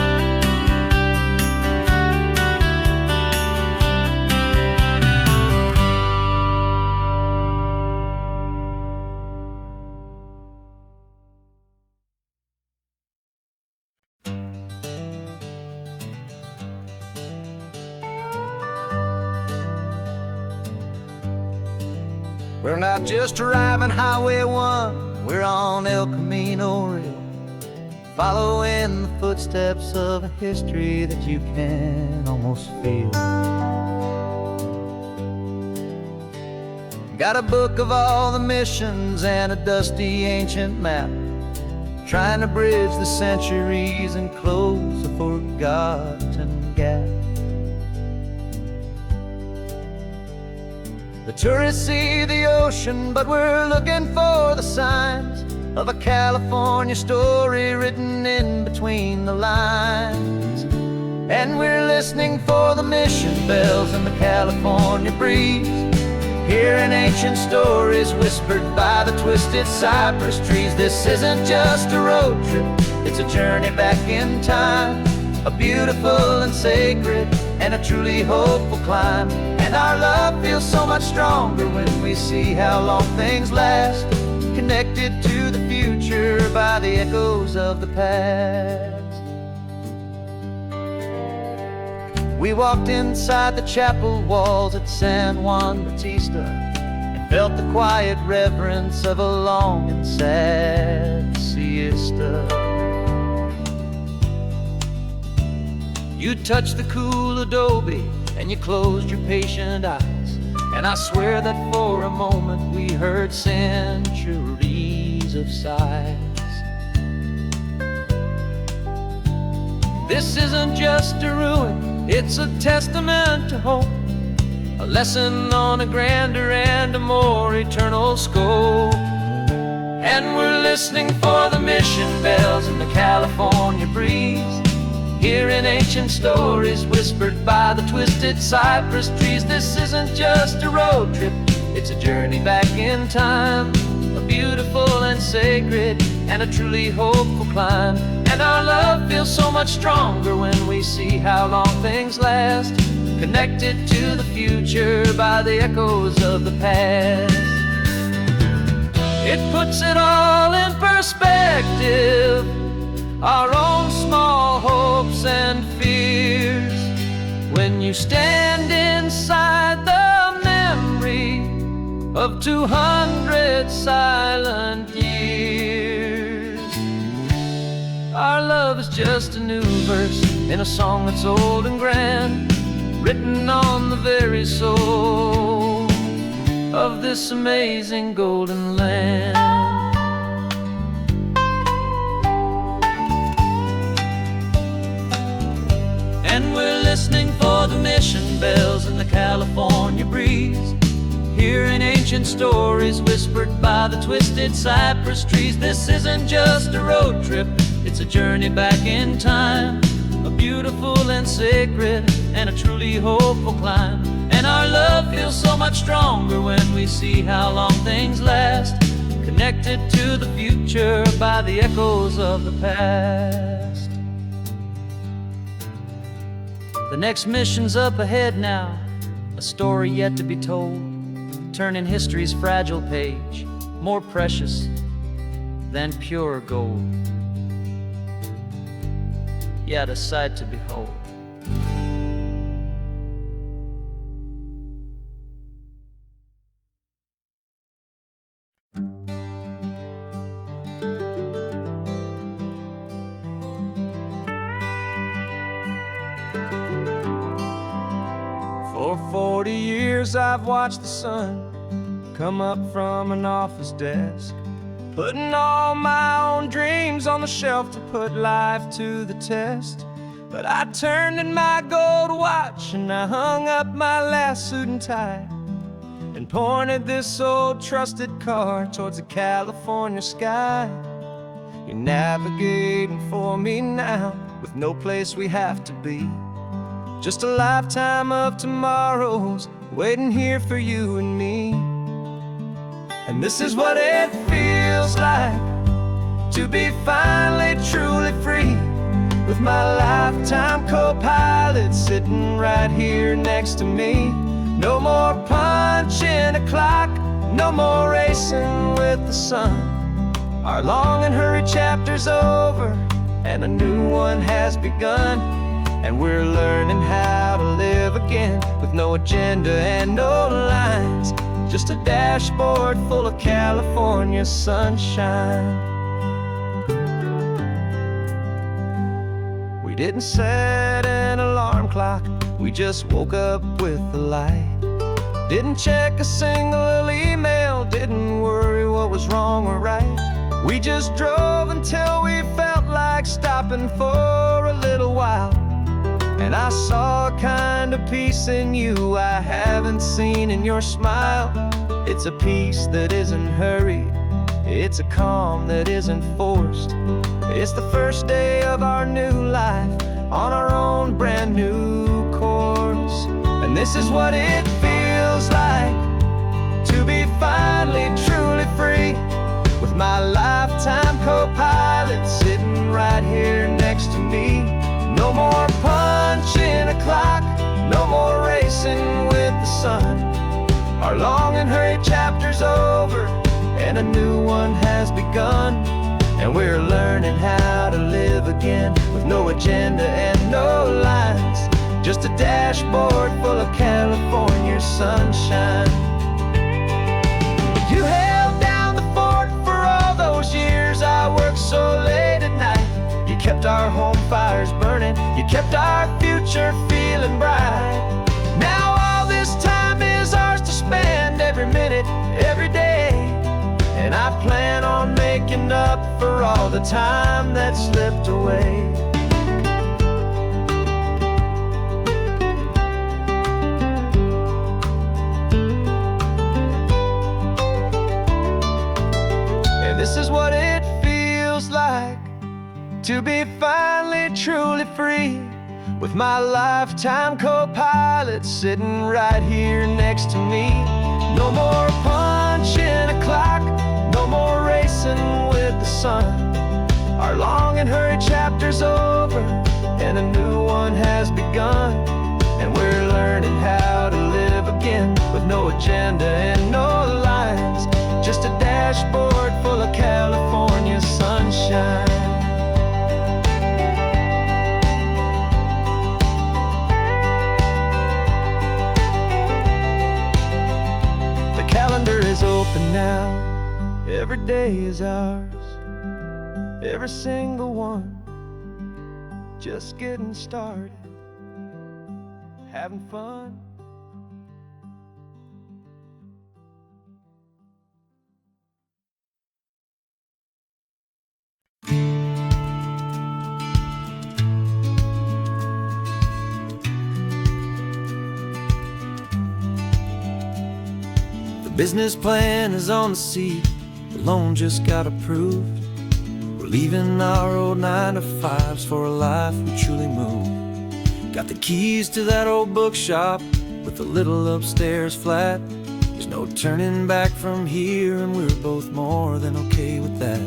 We're not just driving Highway 1, we're on El Camino Real, following the footsteps of a history that you can almost feel. Got a book of all the missions and a dusty ancient map, trying to bridge the centuries and close a forgotten gap. The tourists see the ocean, but we're looking for the signs of a California story written in between the lines. And we're listening for the mission bells in the California breeze, hearing ancient stories whispered by the twisted cypress trees. This isn't just a road trip, it's a journey back in time, a beautiful and sacred and a truly hopeful climb. And our love feels so much stronger when we see how long things last, connected to the future by the echoes of the past. We walked inside the chapel walls at San Juan Bautista and felt the quiet reverence of a long and sad siesta. You touched the cool adobe and you closed your patient eyes, and I swear that for a moment we heard centuries of sighs. This isn't just a ruin, it's a testament to hope, a lesson on a grander and a more eternal scope. And we're listening for the mission bells in the California breeze, Hearing ancient stories whispered by the twisted cypress trees. This isn't just a road trip, it's a journey back in time. A beautiful and sacred and a truly hopeful climb. And our love feels so much stronger when we see how long things last, connected to the future by the echoes of the past. It puts it all in perspective, our own small hopes and fears, when you stand inside the memory of 200 silent years. Our love is just a new verse in a song that's old and grand, written on the very soul of this amazing golden land. And we're listening for the mission bells in the California breeze, hearing ancient stories whispered by the twisted cypress trees. This isn't just a road trip, it's a journey back in time. A beautiful and sacred and a truly hopeful climb. And our love feels so much stronger when we see how long things last, connected to the future by the echoes of the past. The next mission's up ahead now, a story yet to be told, turning history's fragile page more precious than pure gold. Yet a sight to behold. For 40 years I've watched the sun come up from an office desk, putting all my own dreams on the shelf to put life to the test. But I turned in my gold watch and I hung up my last suit and tie, and pointed this old trusted car towards the California sky. You're navigating for me now, with no place we have to be, just a lifetime of tomorrows waiting here for you and me. And this is what it feels like to be finally truly free, with my lifetime co-pilot sitting right here next to me. No more punching a clock, no more racing with the sun. Our long and hurried chapter's over and a new one has begun. And we're learning how to live again, with no agenda and no lines, just a dashboard full of California sunshine. We didn't set an alarm clock, we just woke up with the light. Didn't check a single email, didn't worry what was wrong or right. We just drove until we felt like stopping for a little while. And I saw a kind of peace in you I haven't seen in your smile. It's a peace that isn't hurried, it's a calm that isn't forced. It's the first day of our new life on our own brand new course. And this is what it feels like to be finally truly free, with my lifetime co-pilot sitting right here next to me. No more punching a clock, no more racing with the sun. Our long and hurried chapter's over and a new one has begun. And we're learning how to live again, with no agenda and no lines, just a dashboard full of California sunshine. You held down the fort for all those years I worked so late at night. You kept our home fires burning, you kept our future feeling bright. Now all this time is ours to spend, every minute, every day. And I plan on making up for all the time that slipped away. And this is what it feels like to be finally truly free, with my lifetime co-pilot sitting right here next to me. No more punching a clock, no more racing with the sun. Our long and hurried chapter's over, and a new one has begun. And we're learning how to live again, with no agenda and no lines, just a dashboard full of California sunshine. The calendar is open now, every day is ours, every single one, just getting started, having fun. The business plan is on the seat, the loan just got approved. We're leaving our old 9-to-5s for a life we truly move. Got the keys to that old bookshop with a little upstairs flat. There's no turning back from here, and we're both more than okay with that.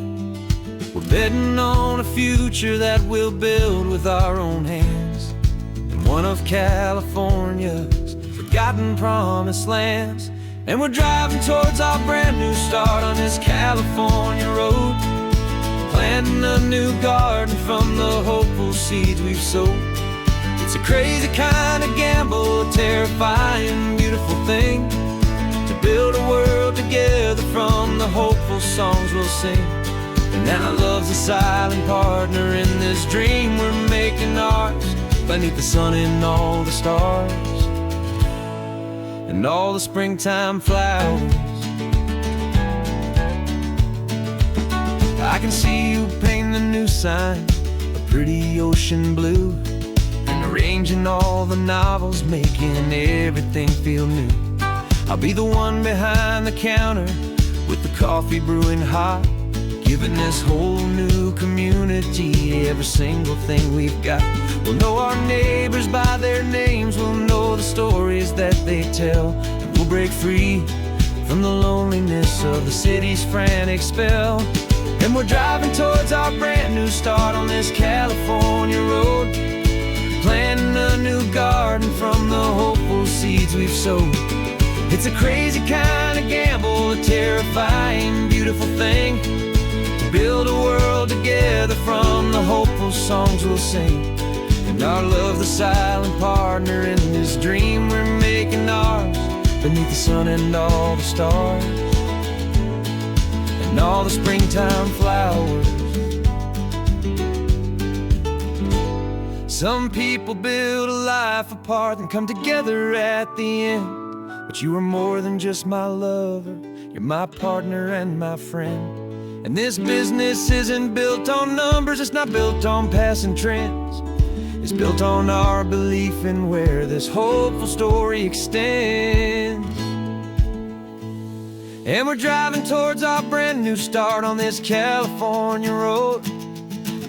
We're betting on a future that we'll build with our own hands, in one of California's forgotten promised lands. And we're driving towards our brand new start on this California road, planting a new garden from the hopeful seeds we've sowed. It's a crazy kind of gamble, a terrifying, beautiful thing, to build a world together from the hopeful songs we'll sing. And now love's a silent partner in this dream we're making ours, beneath the sun and all the stars, and all the springtime flowers. I can see you painting a new sign, a pretty ocean blue, and arranging all the novels, making everything feel new. I'll be the one behind the counter with the coffee brewing hot, giving this whole new community every single thing we've got. We'll know our neighbors by their names, we'll know the stories that they tell, and we'll break free from the loneliness of the city's frantic spell. And we're driving towards our brand new start on this California road, planting a new garden from the hopeful seeds we've sowed. It's a crazy kind of gamble, a terrifying, beautiful thing, to build a world together from the hopeful songs we'll sing. And our love, the silent partner in this dream we're making ours, beneath the sun and all the stars, and all the springtime flowers. Some people build a life apart and come together at the end, but you are more than just my lover, you're my partner and my friend. And this business isn't built on numbers, it's not built on passing trends, it's built on our belief in where this hopeful story extends. And we're driving towards our brand new start on this California road,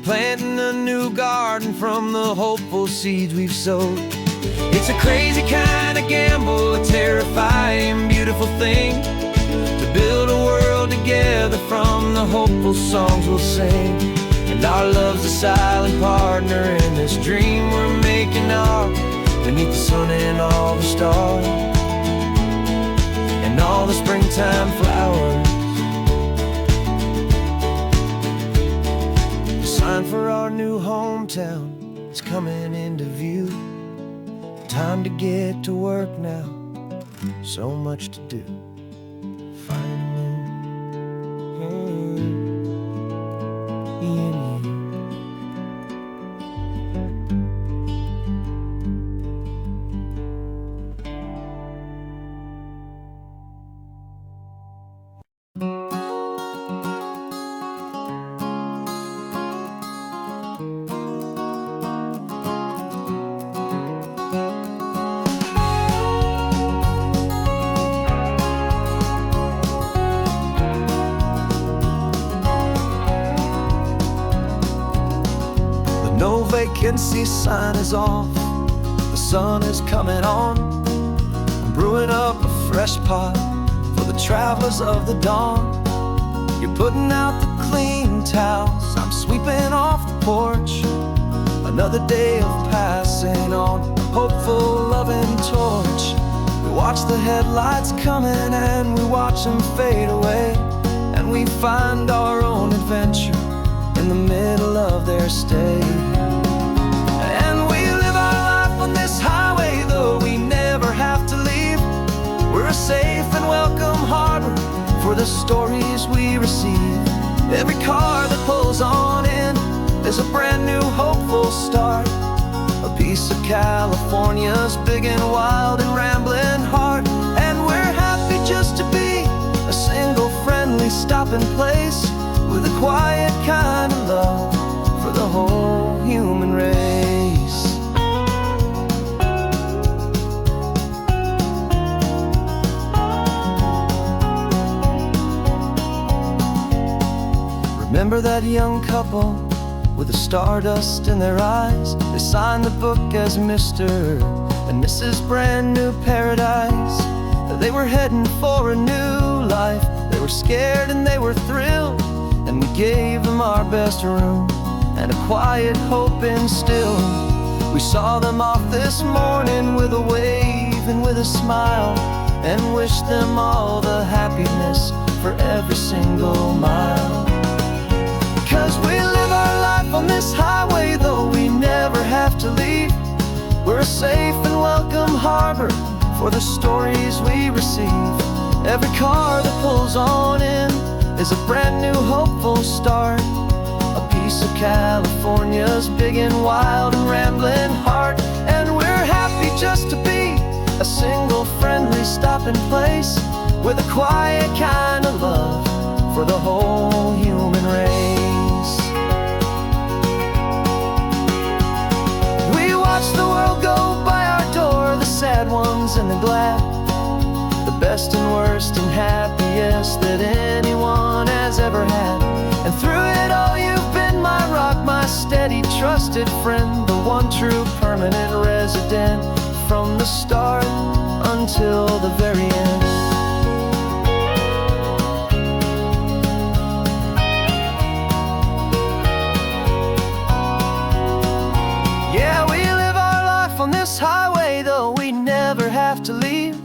planting a new garden from the hopeful seeds we've sowed. It's a crazy kind of gamble, a terrifying, beautiful thing, to build a world together from the hopeful songs we'll sing. And our love's a silent partner in this dream we're making ours, beneath the sun and all the stars, and all the springtime flowers. The sign for our new hometown is coming into view. Time to get to work now, so much to do. can see sign is off, the sun is coming on. I'm brewing up a fresh pot for the travelers of the dawn. You're putting out the clean towels, I'm sweeping off the porch. Another day of passing on, a hopeful, loving torch. We watch the headlights coming and we watch them fade away, and we find our own adventure in the middle of their stay. And we live our life on this highway, though we never have to leave. We're a safe and welcome harbor for the stories we receive. Every car that pulls on in is a brand new hopeful start, a piece of California's big and wild and rambling heart. And we're happy just to be a single friendly stopping place, with a quiet kind of love for the whole human race. Remember that young couple with the stardust in their eyes? They signed the book as Mr. and Mrs. Brand New Paradise. They were heading for a new life. They were scared and they were thrilled, and we gave them our best room and a quiet hope instilled. We saw them off this morning with a wave and with a smile, and wished them all the happiness for every single mile. 'Cause we live our life on this highway, though we never have to leave. We're a safe and welcome harbor for the stories we receive. Every car that pulls on in is a brand new hopeful start, a piece of California's big and wild and rambling heart. And we're happy just to be a single friendly stopping place, with a quiet kind of love for the whole human race. We watch the world go by our door, the sad ones and the glad, the best and worst and happiest that anyone has ever had. And through it all you've been my rock, my steady trusted friend, the one true permanent resident, from the start until the very end. Yeah, we live our life on this highway, though we never have to leave.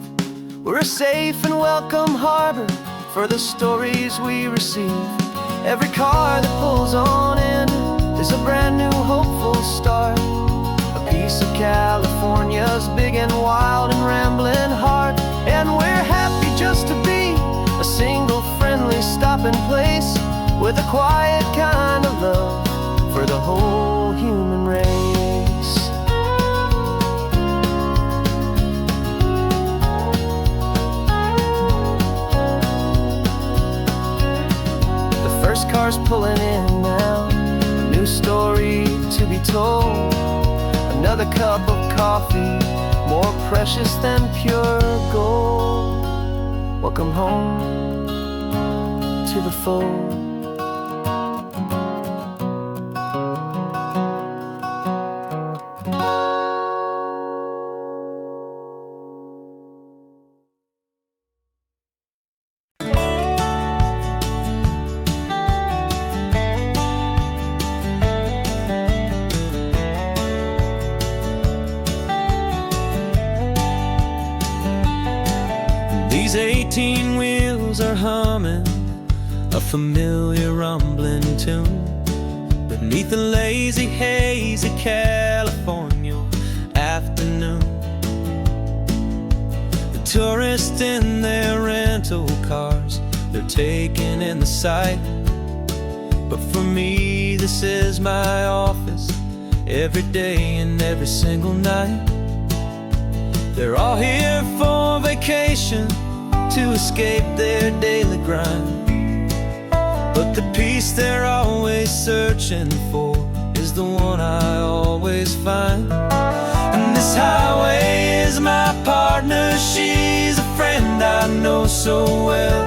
We're a safe and welcome harbor for the stories we receive. Every car that pulls on in is a brand new hopeful start, a piece of California's big and wild and rambling heart. And we're happy just to be a single friendly stopping place, with a quiet kind of love for the whole human race. First car's pulling in now, a new story to be told. Another cup of coffee, more precious than pure gold. Welcome home to the fold. These 18 wheels are humming a familiar rumbling tune beneath the lazy haze of California afternoon. The tourists in their rental cars, they're taking in the sight. But for me, this is my office, every day and every single night. They're all here for vacation, to escape their daily grind. But the peace they're always searching for is the one I always find. And this highway is my partner, she's a friend I know so well.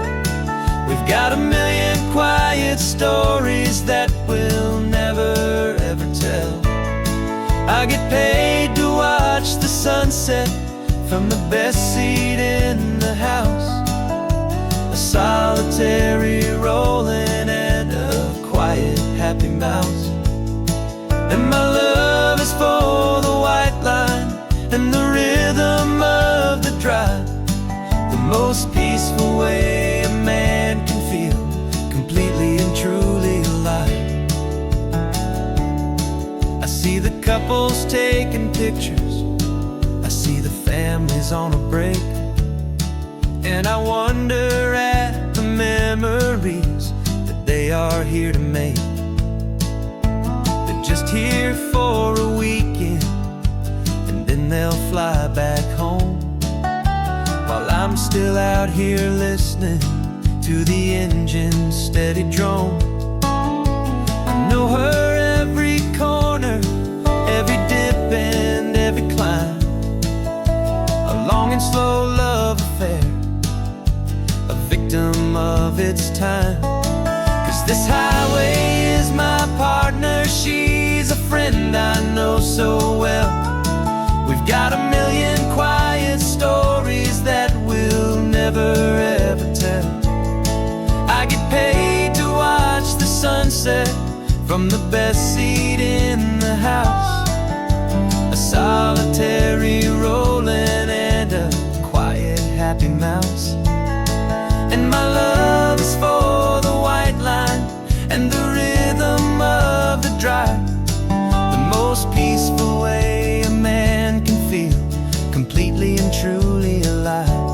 We've got a million quiet stories that we'll never ever tell. I get paid to watch the sunset from the best seat in the house. A solitary rolling and a quiet happy mouse. And my love is for the white line and the rhythm of the drive. The most peaceful way a man can feel completely and truly alive. I see the couples taking pictures, I see the families on a break, and I wonder at the memories that they are here to make. They're just here for a weekend, and then they'll fly back home, while I'm still out here listening to the engine's steady drone. I know her every corner, every dip and every climb. A long and slow love affair, a victim of its time. 'Cause this highway is my partner, she's a friend I know so well. We've got a million quiet stories that we'll never ever tell. I get paid to watch the sunset from the best seat in the house. A solitary rolling and a quiet happy mouse. And my love is for the white line and the rhythm of the drive. The most peaceful way a man can feel completely and truly alive.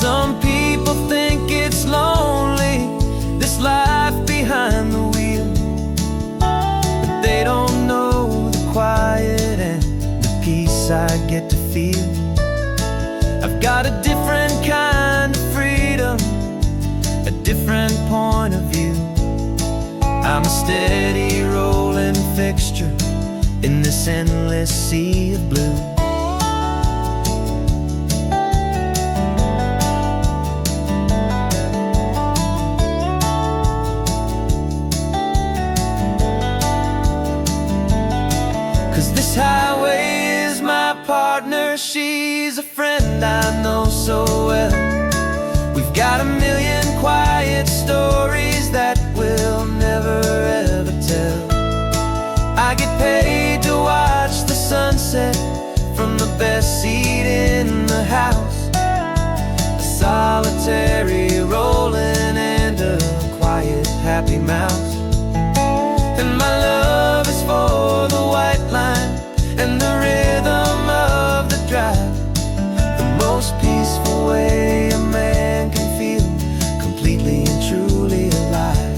Some people think it's lonely, this life behind the wheel, but they don't know the quiet and the peace I get to feel. I've got a different kind of freedom, a different point of view. I'm a steady rolling fixture in this endless sea of blue. This highway is my partner, she's a friend I know so well. We've got a million quiet stories that we'll never ever tell. I get paid to watch the sunset from the best seat in the house. A solitary rolling and a quiet happy mouse. And my love is for the white line and the rhythm of the drive. The most peaceful way a man can feel completely and truly alive.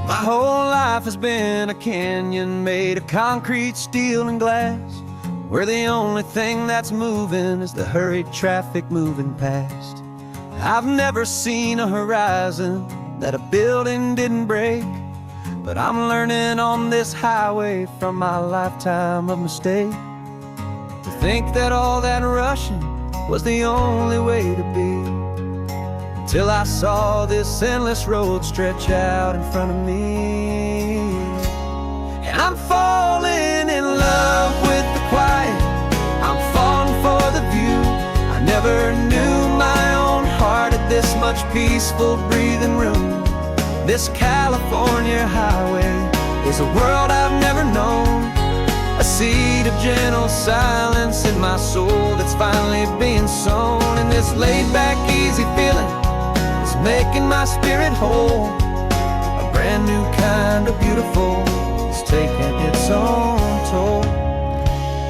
My whole life has been a canyon made of concrete, steel, and glass, where the only thing that's moving is the hurried traffic moving past. I've never seen a horizon that a building didn't break, but I'm learning on this highway from my lifetime of mistake to think that all that rushing was the only way to be. Till I saw this endless road stretch out in front of me, and I'm falling in love with the quiet, I'm falling for the view. I never knew my own heart had this much peaceful breathing room. This California highway is a world I've never known, a seed of gentle silence in my soul that's finally being sown. And this laid-back, easy feeling is making my spirit whole. A brand new kind of beautiful is taking its own toll.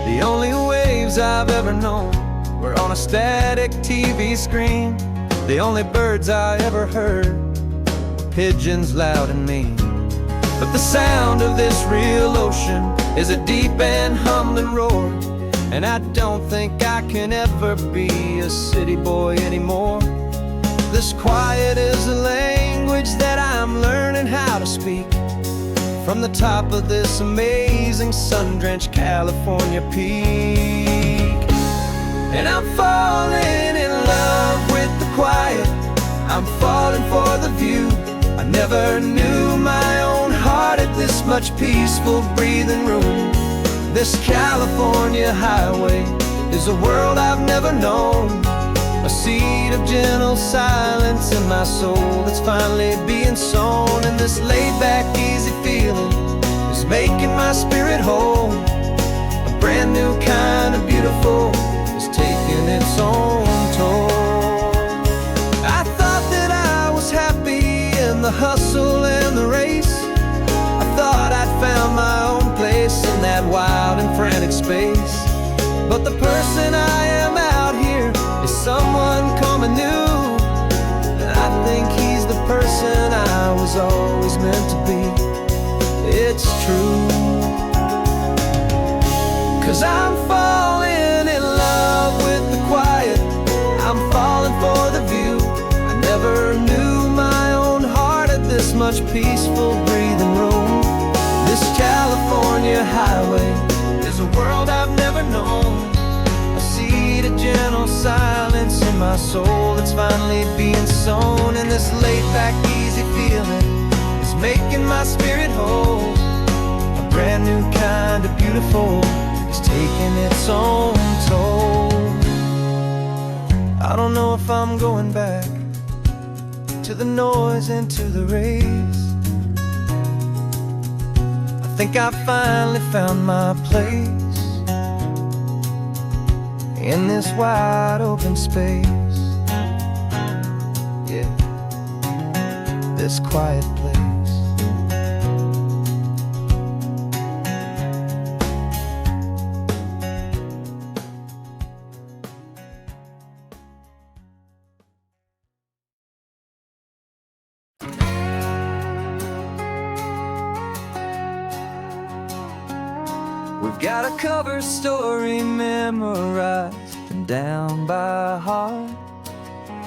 The only waves I've ever known were on a static TV screen. The only birds I ever heard were pigeons loud and mean. But the sound of this real ocean is a deep and humbling roar, and I don't think I can ever be a city boy anymore. This quiet is a language that I'm learning how to speak from the top of this amazing sun-drenched California peak. And I'm falling in love with the quiet, I'm falling for the view. I never knew my own heart had this much peaceful breathing room. This California highway is a world I've never known, a seed of gentle silence in my soul that's finally being sown. And this laid-back, easy feeling is making my spirit whole. A brand new kind of beautiful is taking its own toll. I thought that I was happy in the hustle and the race. I thought I'd found my own place in that wild and frantic space. But the person I am out here is someone coming new, and I think he's the person I was always meant to be. It's true, 'cause I'm falling in love with the quiet, I'm falling for the view. I never knew my own heart had this much peaceful breathing room. This California highway is a world I've never known, a seed of gentle silence in my soul that's finally being sown. And this laid-back, easy feeling is making my spirit whole. A brand new kind of beautiful is taking its own toll. I don't know if I'm going back to the noise and to the race. I think I finally found my place in this wide open space. Yeah, this quiet place. We've got a cover story memorized and down by heart.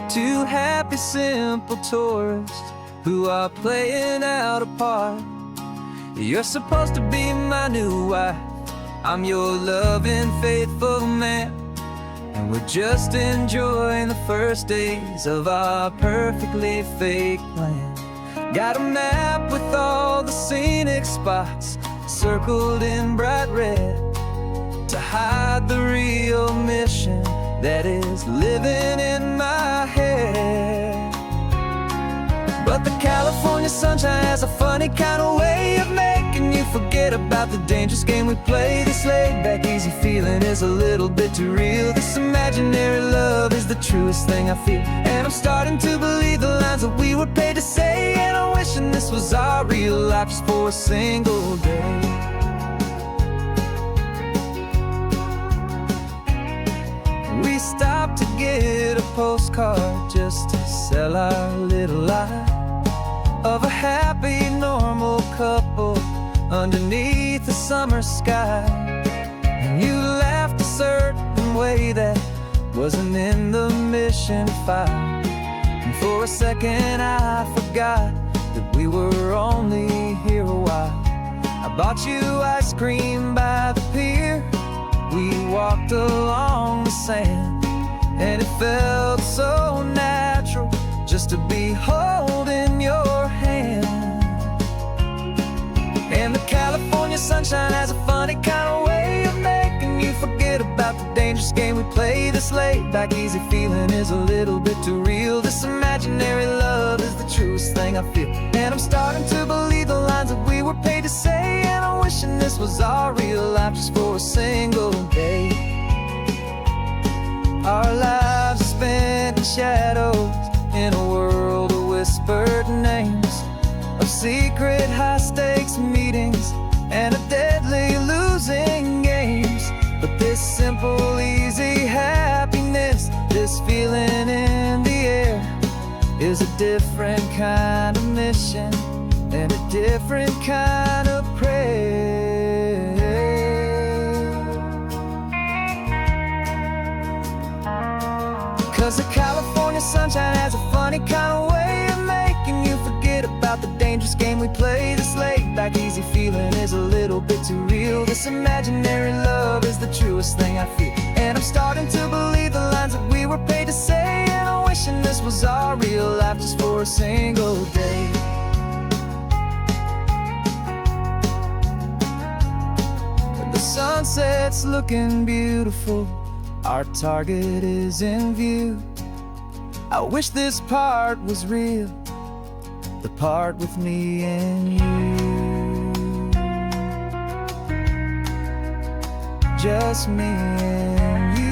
Two happy, simple tourists who are playing out a part. You're supposed to be my new wife, I'm your loving, faithful man, and we're just enjoying the first days of our perfectly fake plan. Got a map with all the scenic spots circled in bright red to hide the real mission that is living in my head. But the California sunshine has a funny kind of way of making you forget about the dangerous game we play. This laid-back, easy feeling is a little bit too real. This imaginary love is the truest thing I feel, and I'm starting to believe the lines that we were paid to say. And I'm wishing this was our real life just for a single day. We stopped to get a postcard just to sell our little lie of a happy, normal couple underneath the summer sky. And you laughed a certain way that wasn't in the mission file, and for a second I forgot that we were only here a while. I bought you ice cream by the pier, we walked along the sand, and it felt so natural just to be holding your hand. And the California sunshine has a funny kind of way of making you forget about the dangerous game we play. This laid-back, easy feeling is a little bit too real. This imaginary love is the truest thing I feel, and I'm starting to believe the lines that we were paid to say. And I'm wishing this was our real life just for a single day. Our lives are spent in shadows in a world of whispered names, of secret high-stakes meetings and of deadly losing games. But this simple, easy happiness, this feeling in the air, is a different kind of mission and a different kind of prayer. 'Cause the California sunshine has a funny funny kind of way of making you forget about the dangerous game we play. This laid-back, easy feeling is a little bit too real. This imaginary love is the truest thing I feel, and I'm starting to believe the lines that we were paid to say. And I'm wishing this was our real life just for a single day. The sunset's looking beautiful, our target is in view. I wish this part was real, the part with me and you. Just me and you.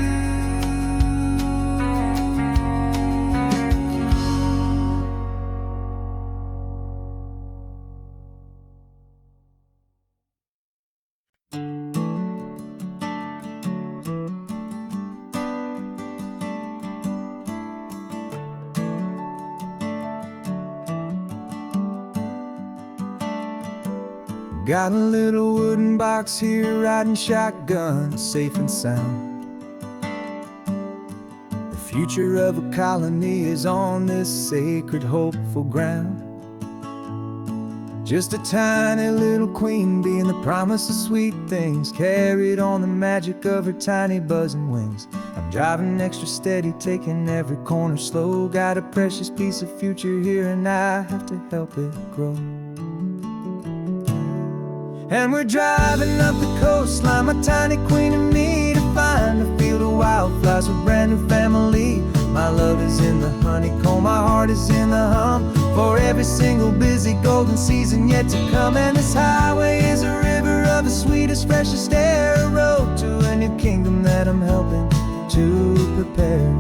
Got a little wooden box here, riding shotgun, safe and sound. The future of a colony is on this sacred, hopeful ground. Just a tiny little queen bee and the promise of sweet things, carried on the magic of her tiny buzzing wings. I'm driving extra steady, taking every corner slow. Got a precious piece of future here and I have to help it grow. And we're driving up the coastline, my tiny queen and me, to find a field of wildflowers with a brand new family. My love is in the honeycomb, my heart is in the hum, for every single busy golden season yet to come. And this highway is a river of the sweetest, freshest air, a road to a new kingdom that I'm helping to prepare.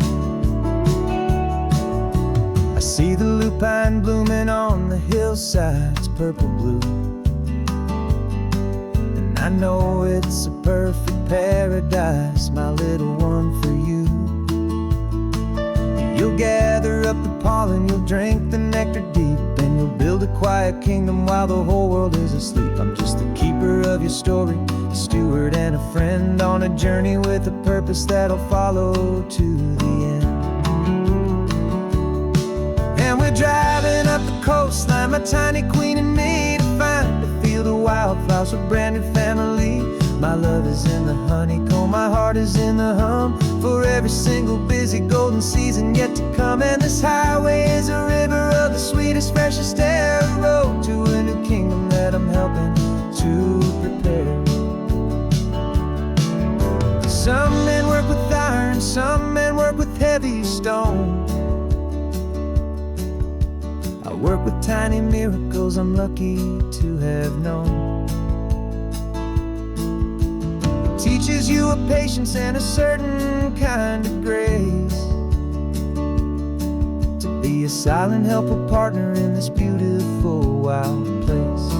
I see the lupine blooming on the hillsides, purple blue. I know it's a perfect paradise, my little one, for you. You'll gather up the pollen, you'll drink the nectar deep, and you'll build a quiet kingdom while the whole world is asleep. I'm just the keeper of your story, a steward and a friend, on a journey with a purpose that'll follow to the end. And we're driving up the coastline, my tiny queen and me, to find a field of wildflowers with a brand new family. My love is in the honeycomb, my heart is in the hum, for every single busy golden season yet to come. And this highway is a river of the sweetest, freshest air, a road to a new kingdom that I'm helping to prepare. Some men work with iron, some men work with heavy stone. I work with tiny miracles I'm lucky to have known. Teaches you a patience and a certain kind of grace, to be a silent, helpful partner in this beautiful, wild place.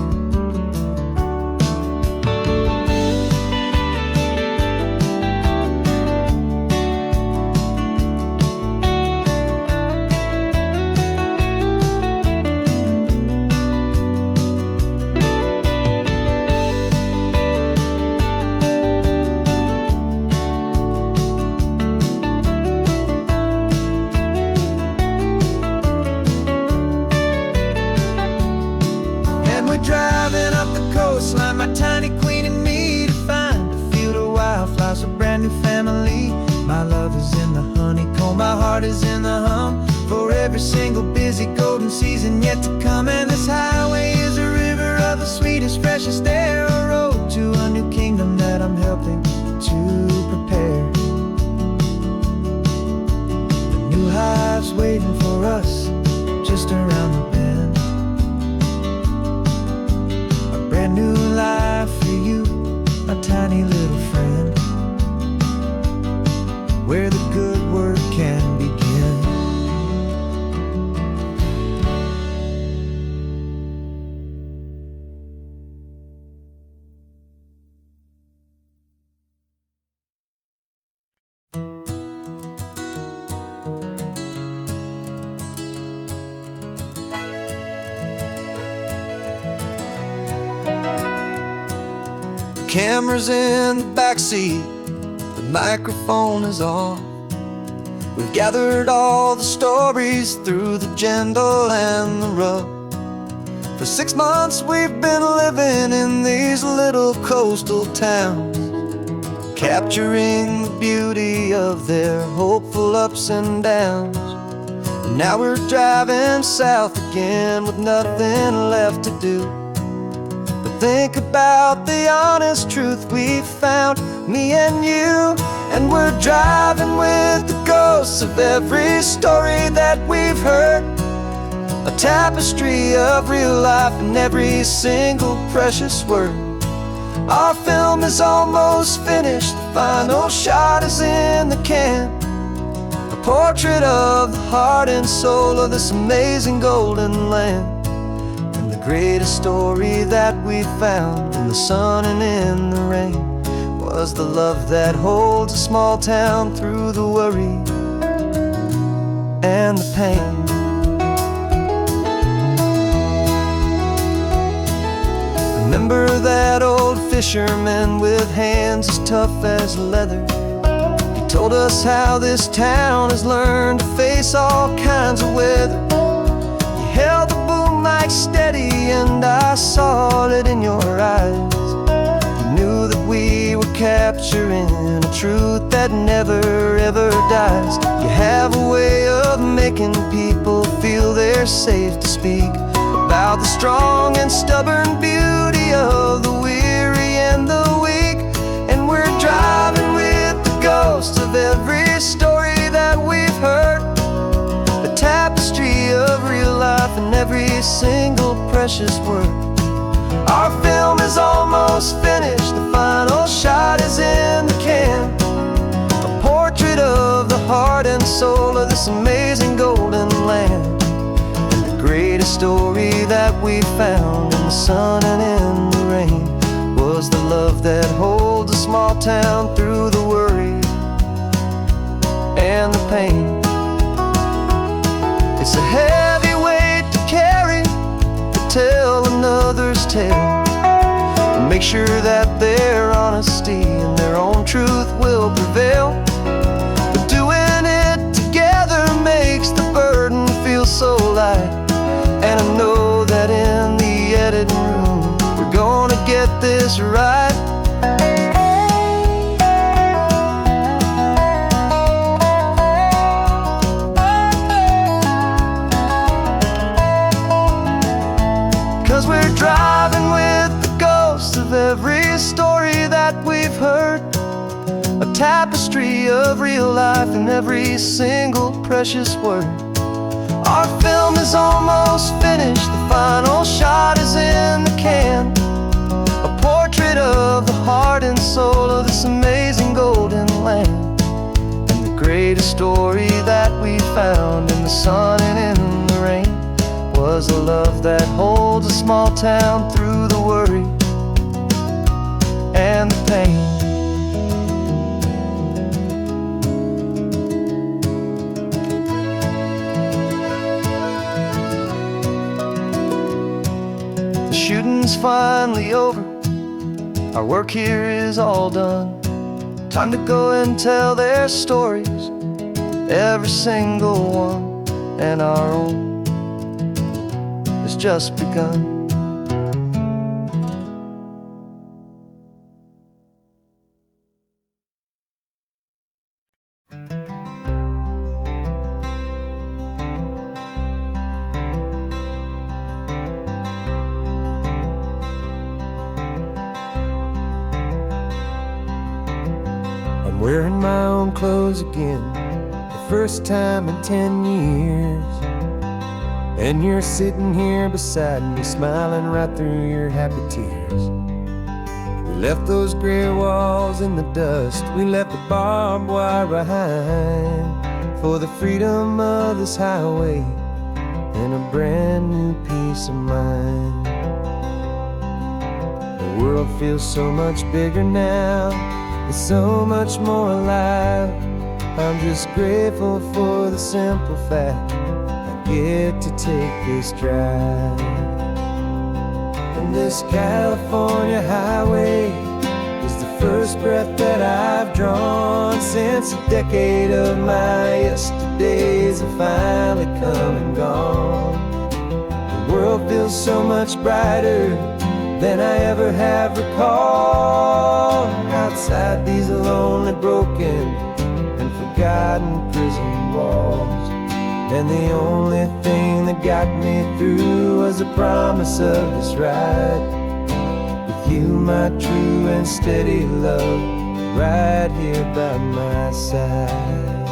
Driving up the coastline, my tiny queen and me, to find a field of wildflowers, a brand new family. My love is in the honeycomb, my heart is in the hum, for every single busy golden season yet to come. And this highway is a river of the sweetest, freshest air, a road to a new kingdom that I'm helping to prepare. The new hive's waiting for us just around the bend. Brand new life for you, my tiny little friend, where the good work can begin. Camera's in the backseat, the microphone is on. We've gathered all the stories through the gentle and the rough. For 6 months we've been living in these little coastal towns, capturing the beauty of their hopeful ups and downs. And now we're driving south again with nothing left to do but think about the honest truth we found, me and you. And we're driving with the ghosts of every story that we've heard, a tapestry of real life and every single precious word. Our film is almost finished, the final shot is in the can, a portrait of the heart and soul of this amazing golden land. And the greatest story that we found in the sun and in the rain was the love that holds a small town through the worry and the pain. Remember that old fisherman with hands as tough as leather? He told us how this town has learned to face all kinds of weather. You held the boom mic steady and I saw it in your eyes. Knew that we were capturing a truth that never ever dies. You have a way of making people feel they're safe to speak about the strong and stubborn beauty of the weary and the weak. And we're driving with the ghosts of every story that we've heard, a tapestry of real life and every single precious word. Our film is almost finished, the final shot is in the can, a portrait of the heart and soul of this amazing golden land. And the greatest story that we found in the sun and in the rain was the love that holds a small town through the worry and the pain. It's a heavy weight to carry, to tell another's tale, and make sure that their honesty and their own truth will prevail. But doing it together makes the burden feel so light, and I know that in the editing room we're gonna get this right. 'Cause we're driving with the ghosts of every story that we've heard, a tapestry of real life and every single precious word. Our film is almost finished, the final shot is in the can, a portrait of the heart and soul of this amazing golden land. And the greatest story that we found in the sun and in the rain was a love that holds a small town through the worry and the pain. The shooting's finally over, our work here is all done. Time to go and tell their stories, every single one, and our own has just begun. I'm wearing my own clothes again, the first time in 10 years. And you're sitting here beside me, smiling right through your happy tears. We left those gray walls in the dust, we left the barbed wire behind, for the freedom of this highway and a brand new peace of mind. The world feels so much bigger now, it's so much more alive. I'm just grateful for the simple fact get to take this drive. And this California highway is the first breath that I've drawn since a decade of my yesterdays have finally come and gone. The world feels so much brighter than I ever have recalled. Outside these lonely, broken, and forgotten prison walls. And the only thing that got me through was the promise of this ride with you, my true and steady love, right here by my side.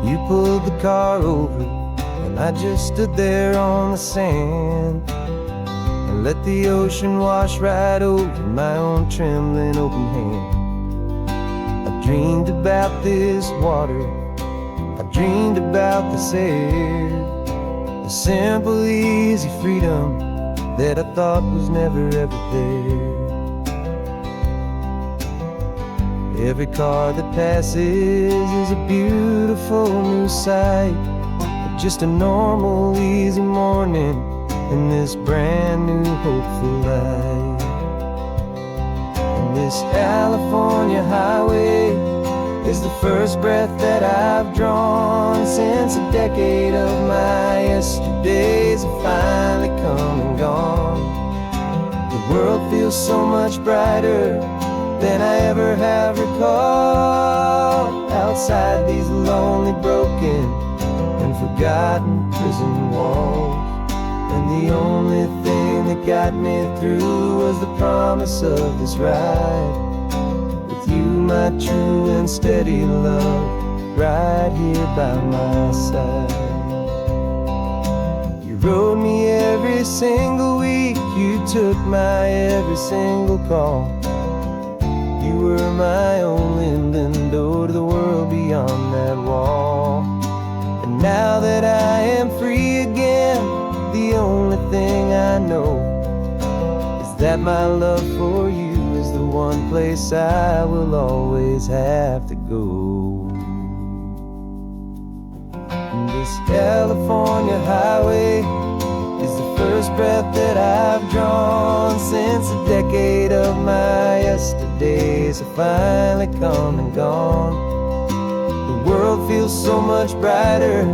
You pulled the car over and I just stood there on the sand and let the ocean wash right over my own trembling open hand. I dreamed about this water, I dreamed about this air, the simple easy freedom that I thought was never ever there. Every car that passes is a beautiful new sight, just a normal easy morning in this brand new hopeful life. And this California highway is the first breath that I've drawn since a decade of my yesterdays have finally come and gone. The world feels so much brighter than I ever have recalled. Outside these lonely, broken, and forgotten prison walls. And the only thing that got me through was the promise of this ride with you, my true and steady love, right here by my side. You rode me every single week, you took my every single call. You were my only window to the world beyond that wall. And now that I am free again, the only thing I know is that my love for you is the one place I will always have to go. And this California highway is the first breath that I've drawn since a decade of my yesterdays have finally come and gone. The world feels so much brighter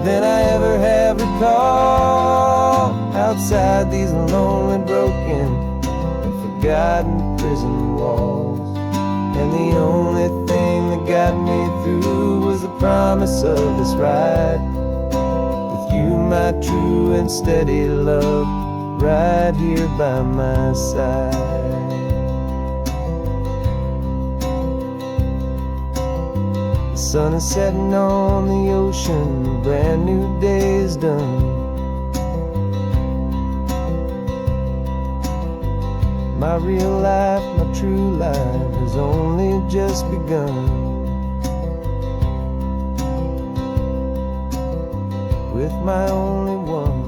than I ever have recalled. Outside these lonely, broken, and forgotten prison walls. And the only thing that got me through was the promise of this ride with you, my true and steady love, right here by my side. The sun is setting on the ocean, a brand new day is done. My real life, my true life has only just begun. With my only one.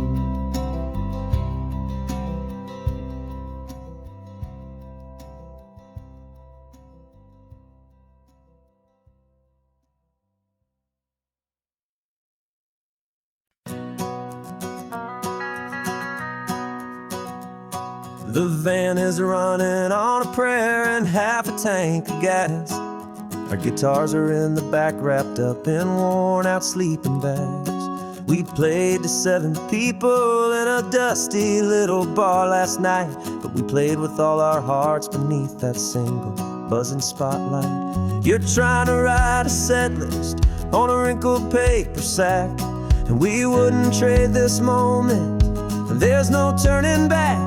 The van is running on a prayer and half a tank of gas. Our guitars are in the back, wrapped up in worn-out sleeping bags. We played to 7 people in a dusty little bar last night, but we played with all our hearts beneath that single buzzing spotlight. You're trying to write a set list on a wrinkled paper sack, and we wouldn't trade this moment. There's no turning back.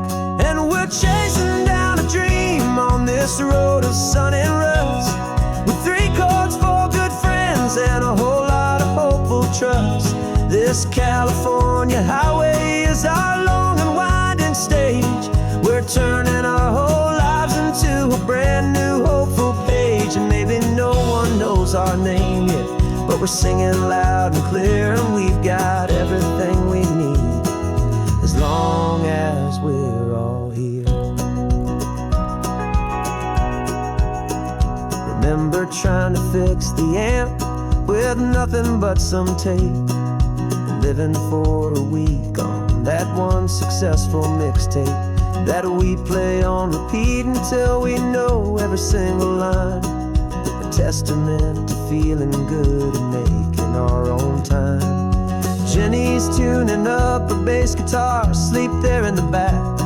And we're chasing down a dream on this road of sun and rust, with 3 chords, 4 good friends, and a whole lot of hopeful trust. This California highway is our long and winding stage. We're turning our whole lives into a brand new hopeful page. And maybe no one knows our name yet, but we're singing loud and clear, and we've got everything we need as long as we're all here. Remember trying to fix the amp with nothing but some tape, living for a week on on that one successful mixtape that we play on repeat until we know every single line. A testament to feeling good and making our own time. Jenny's tuning up her bass guitar, asleep there in the back.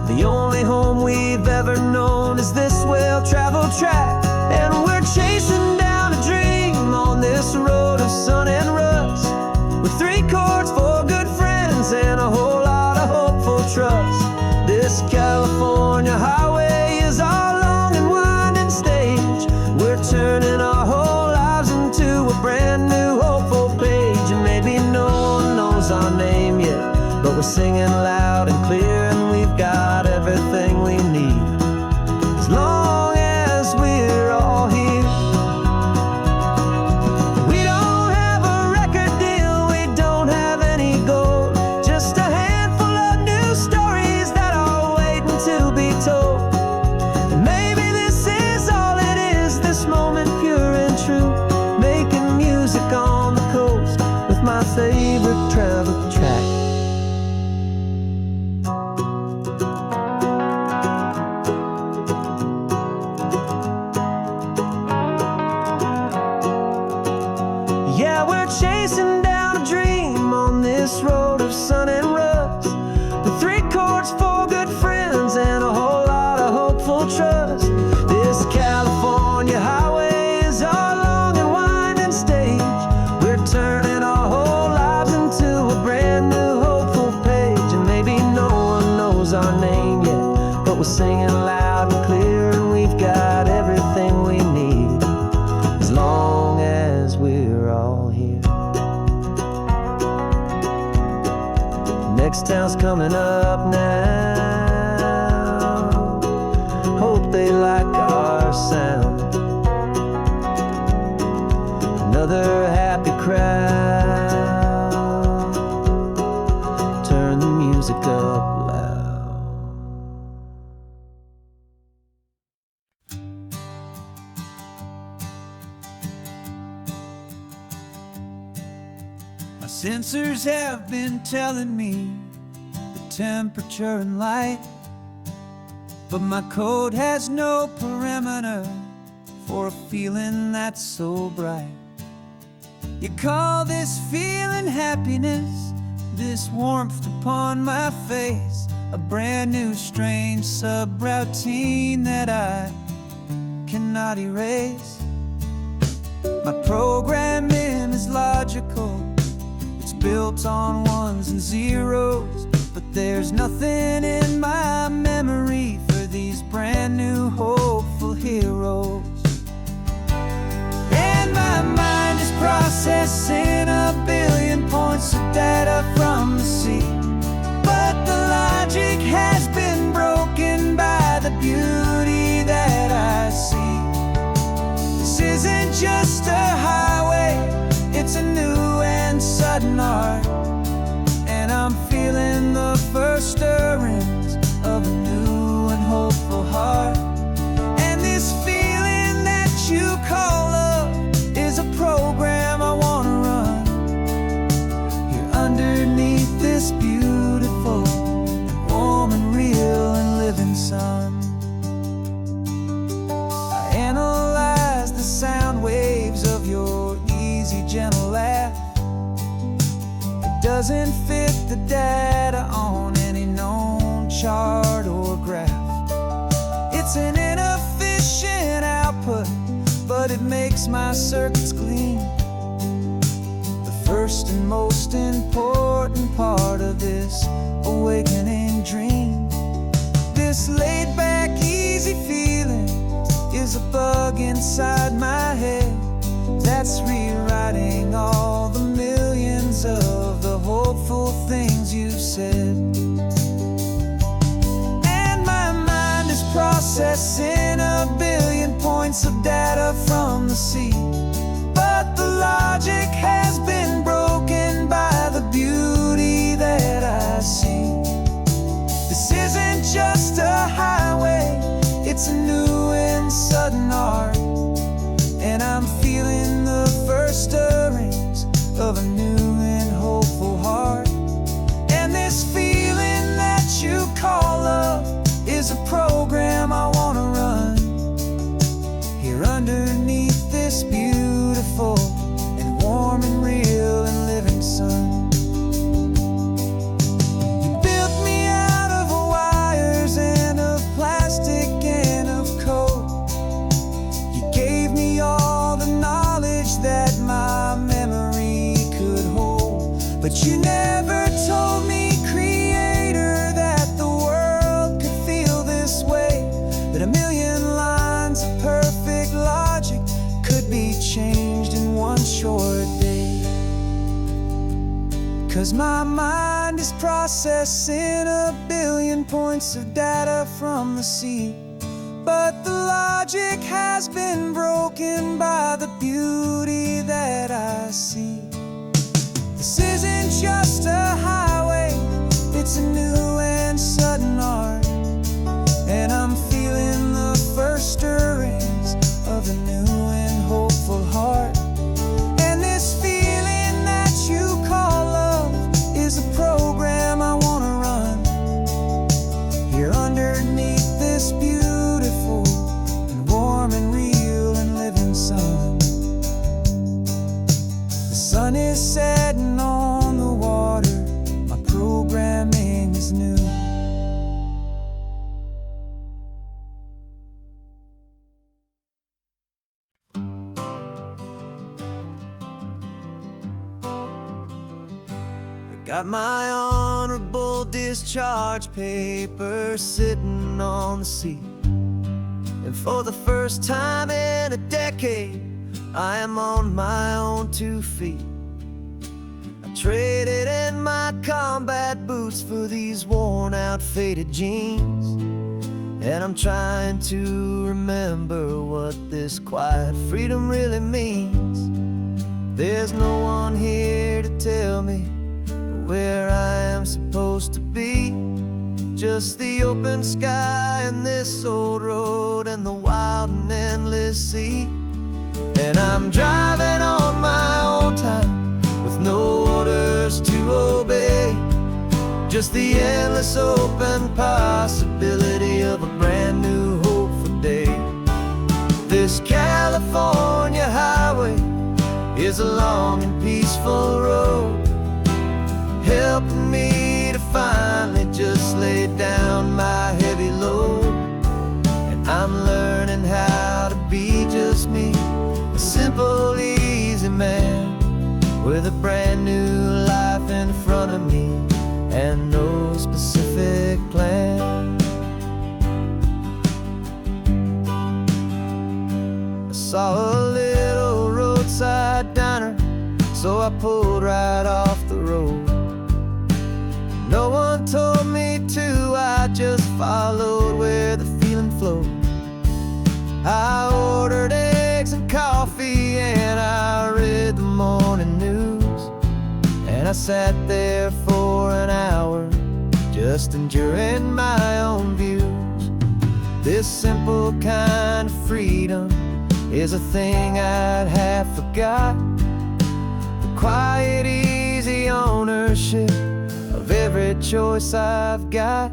The only home we've ever known is this well-traveled track. And we're chasing down a dream on this road of sun and rust, with 3 chords, 4 good friends, and a whole lot of hopeful trust. This California highway is our long and winding stage. We're turning our whole lives into a brand new hopeful page. And maybe no one knows our name yet, but we're singing loud and clear, and we've got everything we need, as long as we're all here. We don't have a record deal, we don't have any gold, just a handful of new stories that are waiting to be told. And maybe this is all it is, this moment pure and true, making music on the coast with my favorite travel track. Yeah, we're chasing down a dream on this road of sun and rust, with 3 chords, 4 good friends, and a whole lot of hopeful trust. This California highway is our long and winding stage. We're turning our whole lives into a brand new hopeful page. And maybe no one knows our name yet, but we're singing loud and clear, and we've got everything we need, as long as we're all here. Next town's coming up now, hope they like our sound. Another happy crowd, turn the music up loud. My sensors have been telling me the temperature and light, but my code has no perimeter for a feeling that's so bright. You call this feeling happiness, this warmth upon my face, a brand new strange subroutine that I cannot erase. My programming is logical, it's built on ones and zeros, but there's nothing in my memory for these brand new hopeful heroes. And my mind is processing a billion points of data from the sea, but the logic has been broken by the beauty that I see. This isn't just a highway, it's a new and sudden art, and I'm feeling the first stirrings of a new and hopeful heart. And this feeling that you call love is a program I wanna run here underneath this beautiful, warm and real and living sun. I analyze the sound waves of your easy, gentle laugh. It doesn't fit the data on any known chart or graph. It's an inefficient output, but it makes my circuits gleam. The first and most important part of this awakening dream. This laid-back, easy feeling is a bug inside my head that's rewriting all the millions of the hopeful things you've said. And my mind is processing a billion points of data from the sea, but the logic has been broken by the beauty that I see. This isn't just a highway, it's a new and sudden art, and I'm feeling the first stirrings of a new and hopeful heart. And this is a program I wanna run here underneath this beautiful and warm and real and living sun. You built me out of wires and of plastic and of coal. You gave me all the knowledge that my memory could hold, but you never told me, Creator, that the world could feel this way, that a million lines of perfect logic could be changed in one short day. 'Cause my mind is processing a billion points of data from the sea, but the logic has been broken by the beauty that I see. This isn't just a highway, it's a new and sudden art, and I'm feeling the first stirrings of a new and hopeful heart. And this feeling that you call love is a program I wanna run here underneath this beautiful and warm and real and living sun. The sun is setting on the water, my programming is new. Got my honorable discharge paper sitting on the seat, and for the first time in a decade, I am on my own 2 feet. I traded in my combat boots for these worn out faded jeans, and I'm trying to remember what this quiet freedom really means. There's no one here to tell me where I am supposed to be, just the open sky and this old road and the wild and endless sea. And I'm driving on my own time with no orders to obey, just the endless open possibility of a brand new hopeful day. This California highway is a long and peaceful road, helping me to finally just lay down my heavy load. And I'm learning how to be just me, a simple, easy man with a brand new life in front of me and no specific plan. I saw a little roadside diner, so I pulled right off the road. No one told me to, I just followed where the feeling flowed. I ordered eggs and coffee and I read the morning news, and I sat there for an hour just enduring my own views. This simple kind of freedom is a thing I'd half forgot, the quiet, easy ownership of every choice I've got.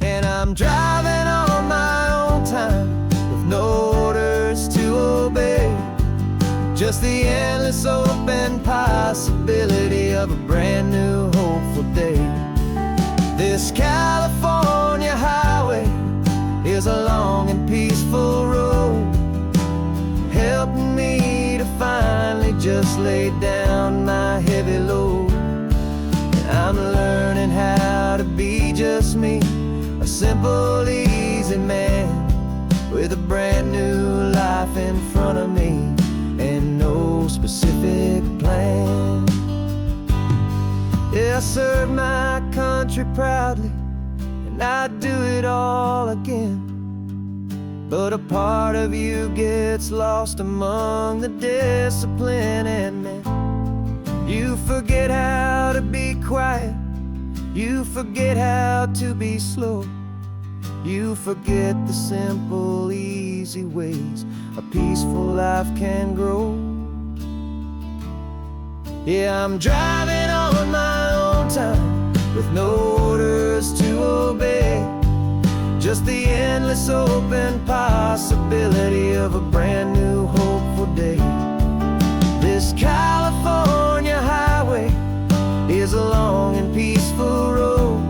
And I'm driving on my own time with no orders to obey, just the endless open possibility of a brand new hopeful day. This California highway is a long and peaceful road, helping me to finally just lay down my heavy load. I'm learning how to be just me, a simple, easy man with a brand new life in front of me and no specific plan. Yeah, I serve my country proudly and I'd do it all again, but a part of you gets lost among the discipline and men. You forget how to be quiet, you forget how to be slow, you forget the simple, easy ways a peaceful life can grow. Yeah, I'm driving on my own time with no orders to obey, just the endless open possibility of a brand new hopeful day. This California highway is a long and peaceful road,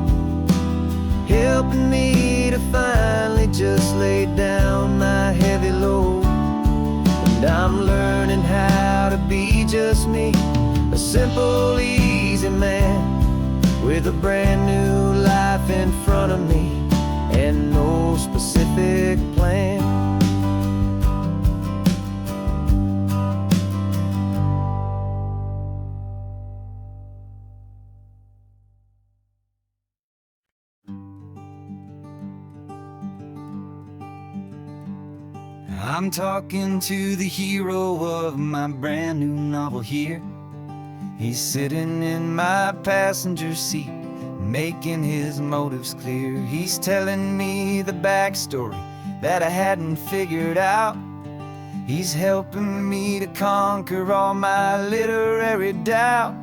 helping me to finally just lay down my heavy load. And I'm learning how to be just me, a simple, easy man with a brand new life in front of me and no specific plan. I'm talking to the hero of my brand new novel here. He's sitting in my passenger seat, making his motives clear. He's telling me the backstory that I hadn't figured out. He's helping me to conquer all my literary doubt.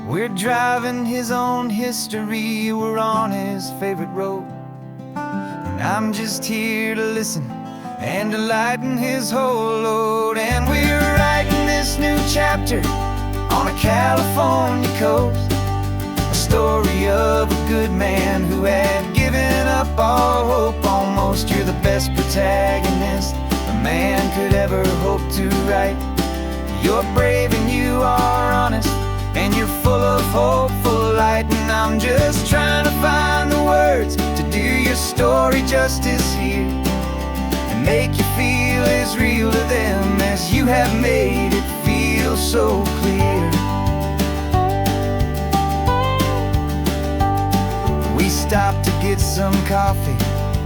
We're driving his own history, we're on his favorite road, and I'm just here to listen and to lighten his whole load. And we're writing this new chapter on a California coast, a story of a good man who had given up all hope almost. You're the best protagonist a man could ever hope to write. You're brave and you are honest, and you're full of hopeful light. And I'm just trying to find the words to do your story justice here, and make you feel as real to them as you have made it feel so clear. We stopped to get some coffee,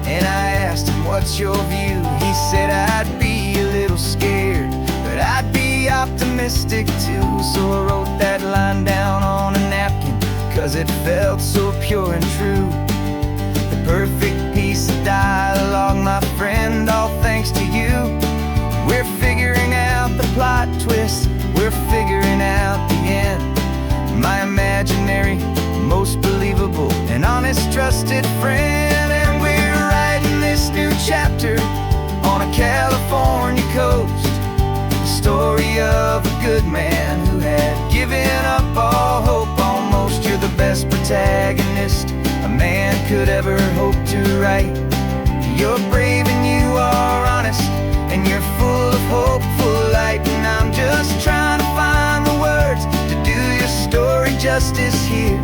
and I asked him, what's your view? He said, I'd be a little scared, but I'd be optimistic too. So I wrote that line down on a napkin, 'cause it felt so pure and true. The perfect piece of dialogue, my friend, all thanks to you. We're figuring out the plot twist, we're figuring out the end. My imaginary, most believable and honest trusted friend. And we're writing this new chapter on a California coast, the story of a good man who had given up all hope almost. You're the best protagonist a man could ever hope to write. You're brave and you are honest, and you're full of hopeful light. And I'm just trying to find the words to do your story justice here,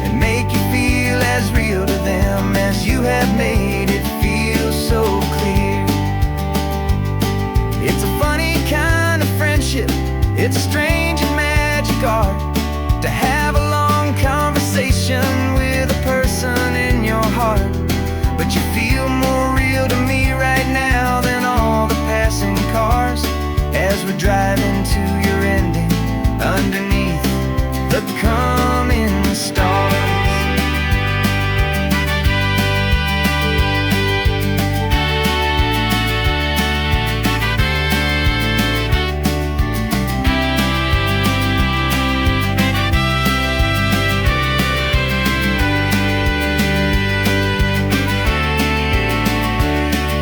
and make you feel as real to them as you have made it feel so clear. It's a funny kind of friendship, it's a strange and magic art to have a long conversation with a person in your heart. But you feel more real to me right now than all the passing cars, as we're driving to your ending underneath the coming stars.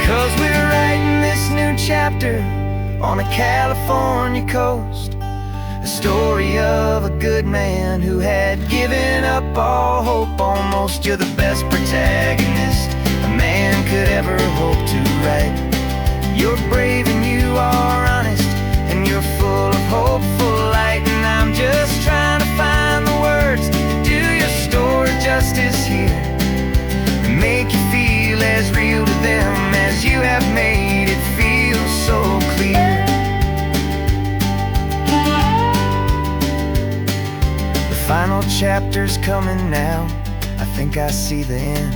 'Cause we're writing this new chapter on a California coast, a story of a good man who had given up all hope almost. You're the best protagonist a man could ever hope to write. You're brave and you are honest, and you're full of hopeful light. And I'm just trying to find the words to do your story justice here, and make you feel as real to them as you have made it feel so clear. The final chapter's coming now, I think I see the end.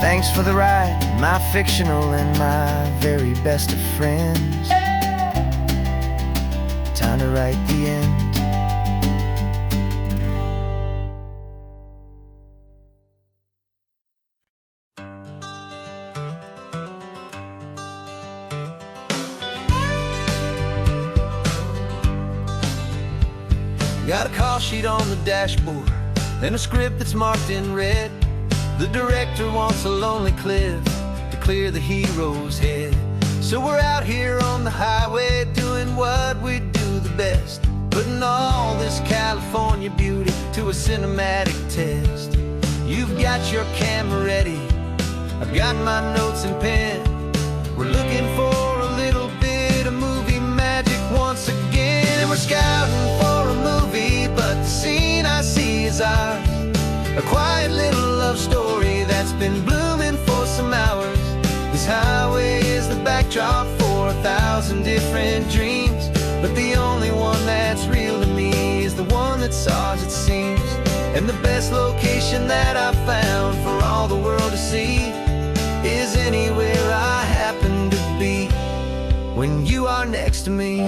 Thanks for the ride, my fictional and my very best of friends. Time to write the end. Got a call sheet on the dashboard and a script that's marked in red. The director wants a lonely cliff to clear the hero's head. So we're out here on the highway doing what we do the best, putting all this California beauty to a cinematic test. You've got your camera ready, I've got my notes and pen. We're looking for a little bit of movie magic once again. And we're scouting for a movie, but the scene I see is ours. A quiet little love story that's been blooming for some hours. This highway is the backdrop for 1,000 different dreams, but the only one that's real to me is the one that's ours, it seems. And the best location that I've found for all the world to see is anywhere I happen to be when you are next to me.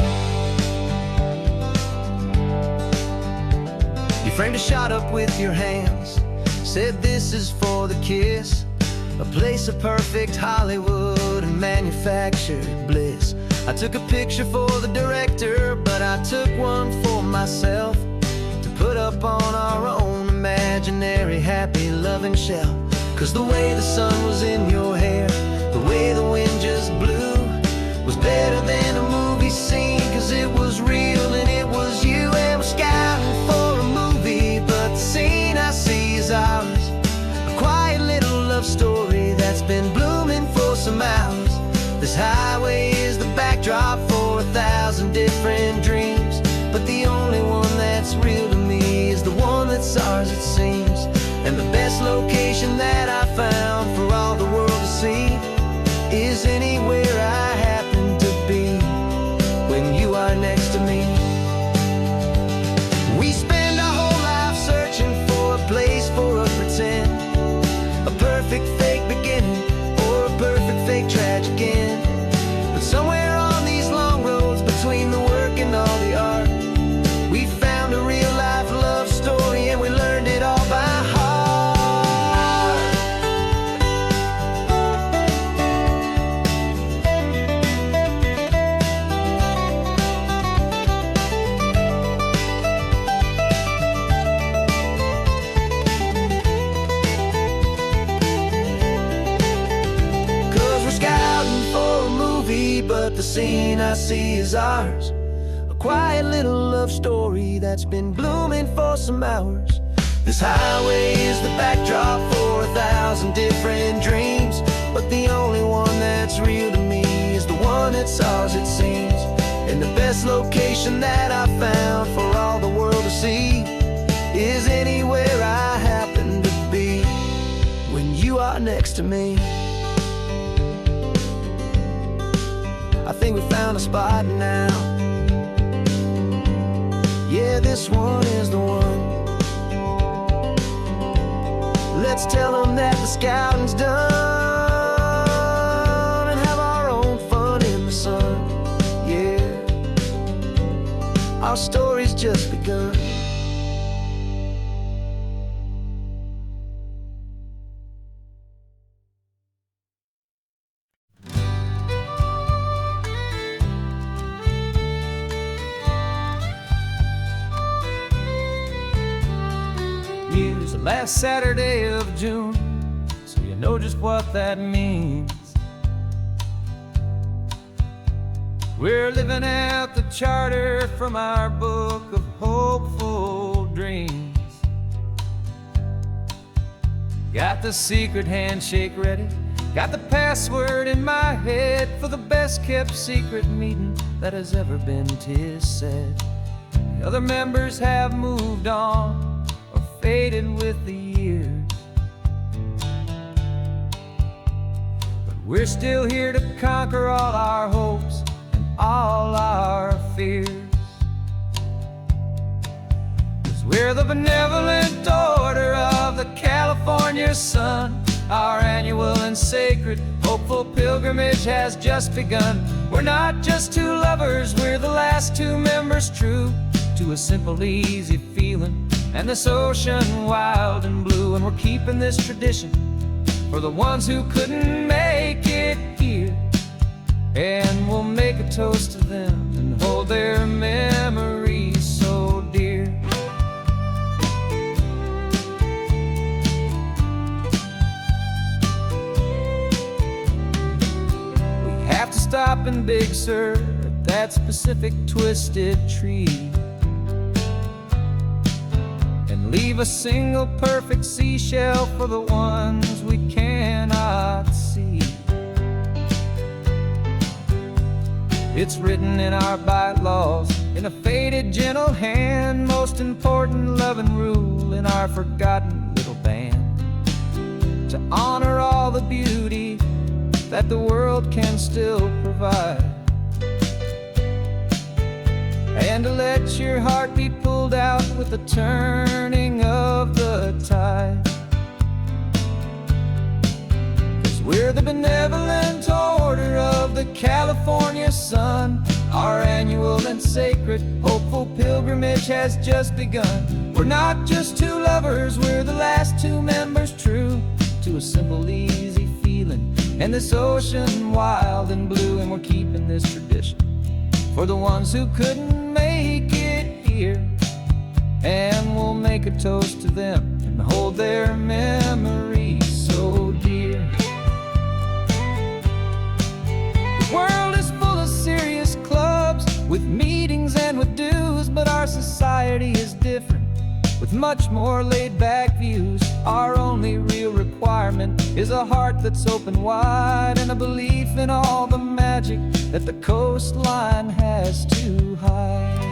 You framed a shot up with your hands, said this is for the kiss, a place of perfect Hollywood and manufactured bliss. I took a picture for the director, but I took one for myself to put up on our own imaginary happy loving shelf. Cause the way the sun was in your hair, the way the wind just blew, was better than a movie scene, cause it was real and it was you. And we're scouting for a movie, but the scene I see is ours. A quiet little love story that's been blooming for some hours. This highway is the backdrop for 1,000 different dreams, but the only one that's real to me is the one that's ours, it seems. And the best location that I found for all the world to see is anywhere I happen to be when you are next to me. We spend our whole life searching for a place for a pretend, a perfect fake beginning or a perfect fake tragic end. But somewhere on these long roads between the work and all the art, we found a real life love story and we learned it all by heart. But the scene I see is ours. A quiet little love story that's been blooming for some hours. This highway is the backdrop for 1,000 different dreams, but the only one that's real to me is the one that's ours, it seems. And the best location that I found for all the world to see is anywhere I happen to be when you are next to me. I think we found a spot now. Yeah, this one is the one. Let's tell them that the scouting's done and have our own fun in the sun. Yeah, our story's just begun. Last Saturday of June, so you know just what that means. We're living out the charter from our book of hopeful dreams. Got the secret handshake ready, got the password in my head for the best kept secret meeting that has ever been, 'tis said. The other members have moved on, faded with the years, but we're still here to conquer all our hopes and all our fears. 'Cause we're the benevolent order of the California sun. Our annual and sacred hopeful pilgrimage has just begun. We're not just two lovers, we're the last two members true to a simple, easy feeling and this ocean wild and blue. And we're keeping this tradition for the ones who couldn't make it here, and we'll make a toast to them and hold their memories so dear. stop in Big Sur at that specific twisted tree and leave a single perfect seashell for the ones we cannot see. It's written in our bylaws, in a faded gentle hand, most important loving rule in our forgotten little band, to honor all the beauty that the world can still provide, and to let your heart be pulled out with the turning of the tide. 'Cause we're the benevolent order of the California sun. Our annual and sacred hopeful pilgrimage has just begun. We're not just two lovers, we're the last two members true to a simple, easy feeling, and this ocean wild and blue. And we're keeping this tradition for the ones who couldn't make it here, and we'll make a toast to them and hold their memories so dear. The world is full of serious clubs with meetings and with dues, but our society is different, with much more laid-back views. Our only real requirement is a heart that's open wide, and a belief in all the magic that the coastline has to hide.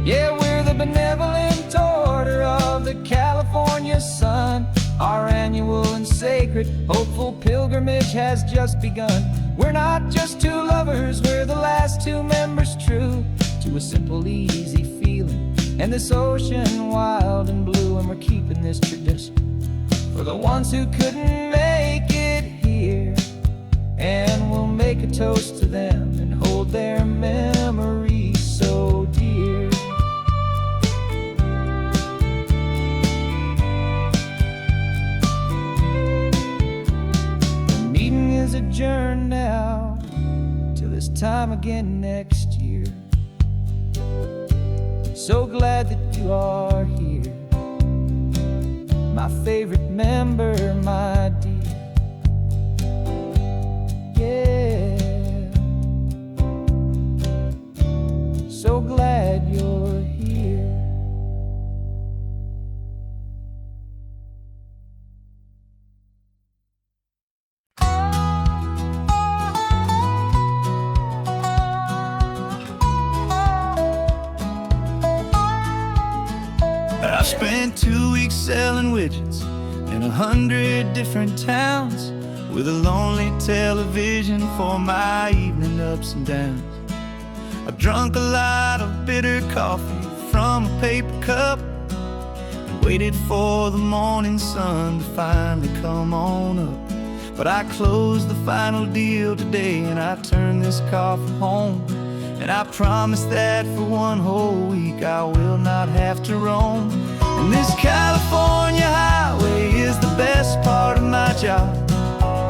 Yeah, we're the benevolent order of the California sun. Our annual and sacred hopeful pilgrimage has just begun. We're not just two lovers, we're the last two members true to a simple, easy feeling, and this ocean wild and blue. And we're keeping this tradition for the ones who couldn't make it here, and we'll make a toast to them and hold their memories so dear. The meeting is adjourned now till this time again next year. So glad that you are here, my favorite member, my dear. Yeah, so glad you're here. I spent 2 weeks selling widgets in 100 different towns, with a lonely television for my evening ups and downs. I drunk a lot of bitter coffee from a paper cup and waited for the morning sun to finally come on up. But I closed the final deal today, and I turned this car from home, and I promise that for one whole week I will not have to roam. And this California highway is the best part of my job.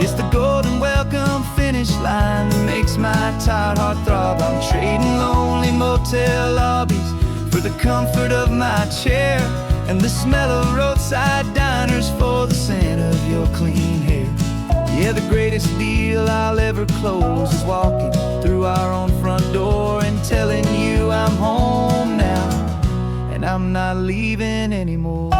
It's the golden welcome finish line that makes my tired heart throb. I'm trading lonely motel lobbies for the comfort of my chair, and the smell of roadside diners for the scent of your clean hair. Yeah, the greatest deal I'll ever close is walking through our own front door and telling you I'm home now, and I'm not leaving anymore.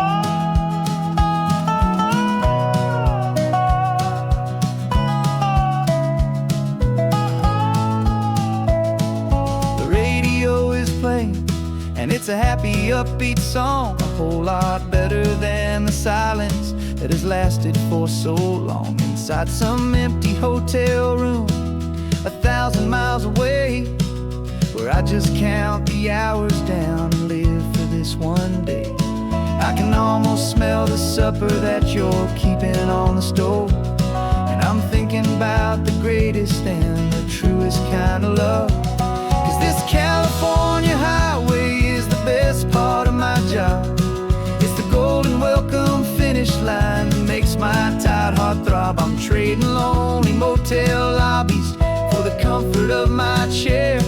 The radio is playing, and it's a happy, upbeat song, a whole lot better than the silence that has lasted for so long inside some empty hotel room 1,000 miles away, where I just count the hours down and live for this one day. I can almost smell the supper that you're keeping on the stove, and I'm thinking about the greatest and the truest kind of love. 'Cause this California highway is the best part of my job. It's the golden welcome finish line that makes my tired heart throb. I'm trading lonely motel lobbies for the comfort of my chair,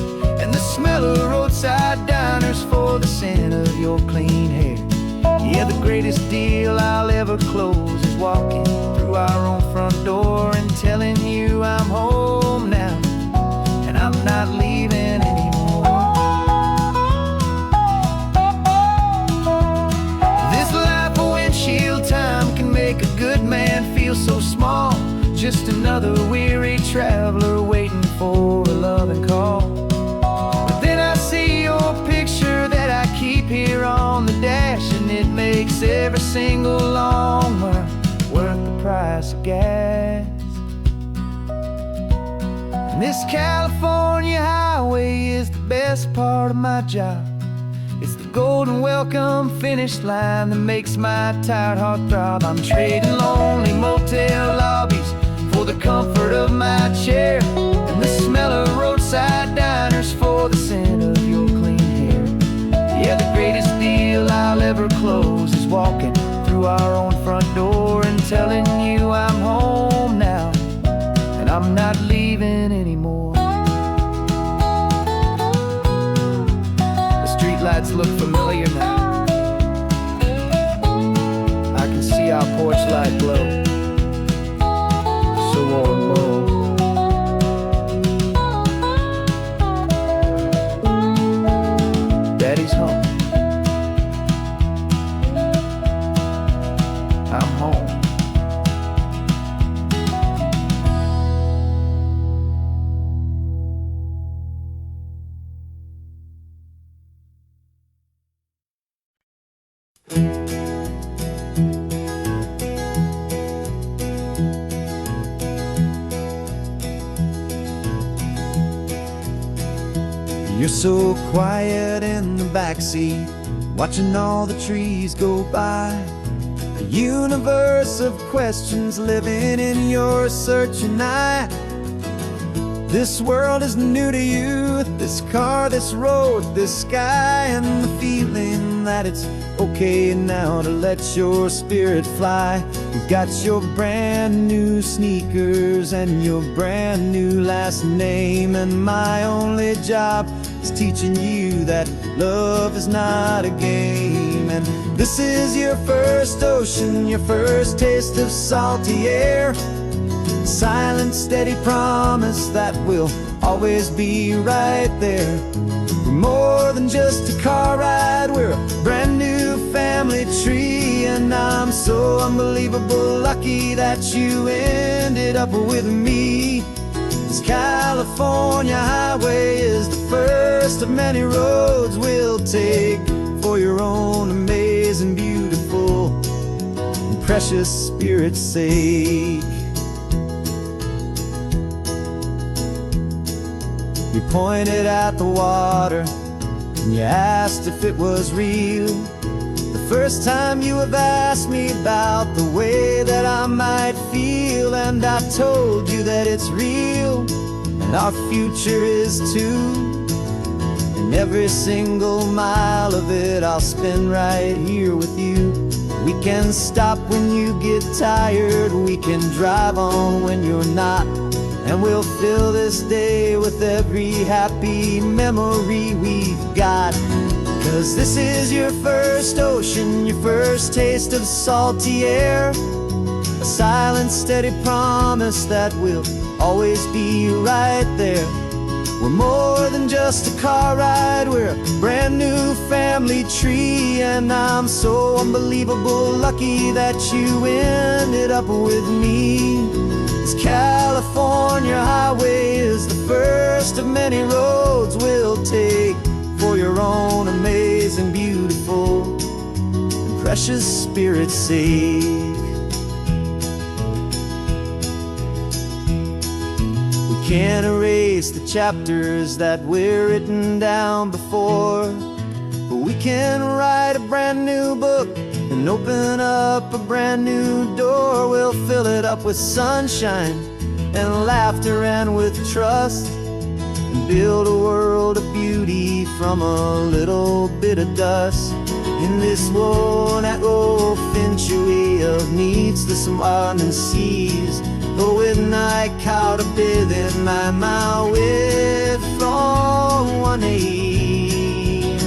and the smell of roadside diners for the scent of your clean hair. Yeah, Yeah, the greatest deal I'll ever close is walking through our own front door and telling you I'm home now, and I'm not leaving anymore. This life of windshield time can make a good man feel so small, just another weary traveler waiting for a loving call. But then I see your picture that I keep here on the dash, and it makes every single long mile worth the price of gas. And this California highway is the best part of my job. It's the golden welcome finish line that makes my tired heart throb. I'm trading lonely motel lobbies for the comfort of my chair, and the smell of roadside diners for the scent of your clean hair. Yeah, the greatest deal I'll ever close is walking through our own front door and telling you I'm home now, and I'm not leaving anymore. The streetlights look familiar now. I can see our porch light glow, so warm, Daddy's home. I'm home. You're so quiet in the backseat, watching all the trees go by. A universe of questions living in your searching eye. This world is new to you, this car, this road, this sky, and the feeling that it's okay now to let your spirit fly. You've got your brand new sneakers and your brand new last name, and my only job is teaching you that love is not a game. And this is your first ocean, your first taste of salty air. Silent, steady promise that we'll always be right there. We're more than just a car ride, we're a brand new family tree. And I'm so unbelievable lucky that you ended up with me. This California highway is the first of many roads we'll take for your own amazing, beautiful, and precious spirit's sake. You pointed at the water and you asked if it was real. The first time you have asked me about the way that I might feel, and I told you that it's real and our future is too. And every single mile of it I'll spend right here with you. We can stop when you get tired, we can drive on when you're not, and we'll fill this day with every happy memory we've got. 'Cause this is your first ocean, your first taste of salty air. A silent, steady promise that we'll always be right there. We're more than just a car ride, we're a brand new family tree. And I'm so unbelievable lucky that you ended up with me. This California highway is the first of many roads we'll take for your own amazing, beautiful, and precious spirit's sake. We can't erase the chapters that we're written down before, but we can write a brand new book and open up a brand new door. We'll fill it up with sunshine and laughter and with trust, and build a world of beauty from a little bit of dust. In this world century of needs the surrounding seas, going I caught a bit in my way from one aid.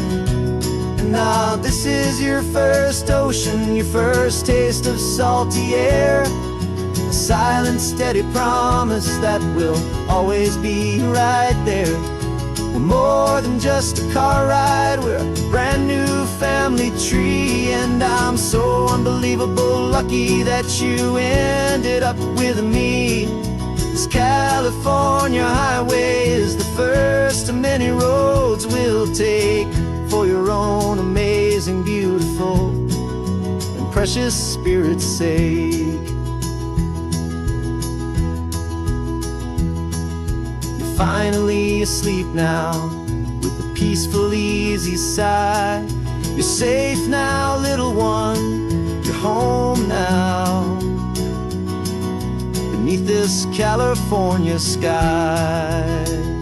Now this This is your first ocean, your first taste of salty air. A silent, steady promise that we'll always be right there. We're more than just a car ride, we're a brand new family tree. And I'm so unbelievable lucky that you ended up with me. This California highway is the first of many roads we'll take for your own amazing, beautiful, and precious spirit's sake. You're finally asleep now with a peaceful, easy sigh. You're safe now, little one, you're home now, beneath this California sky.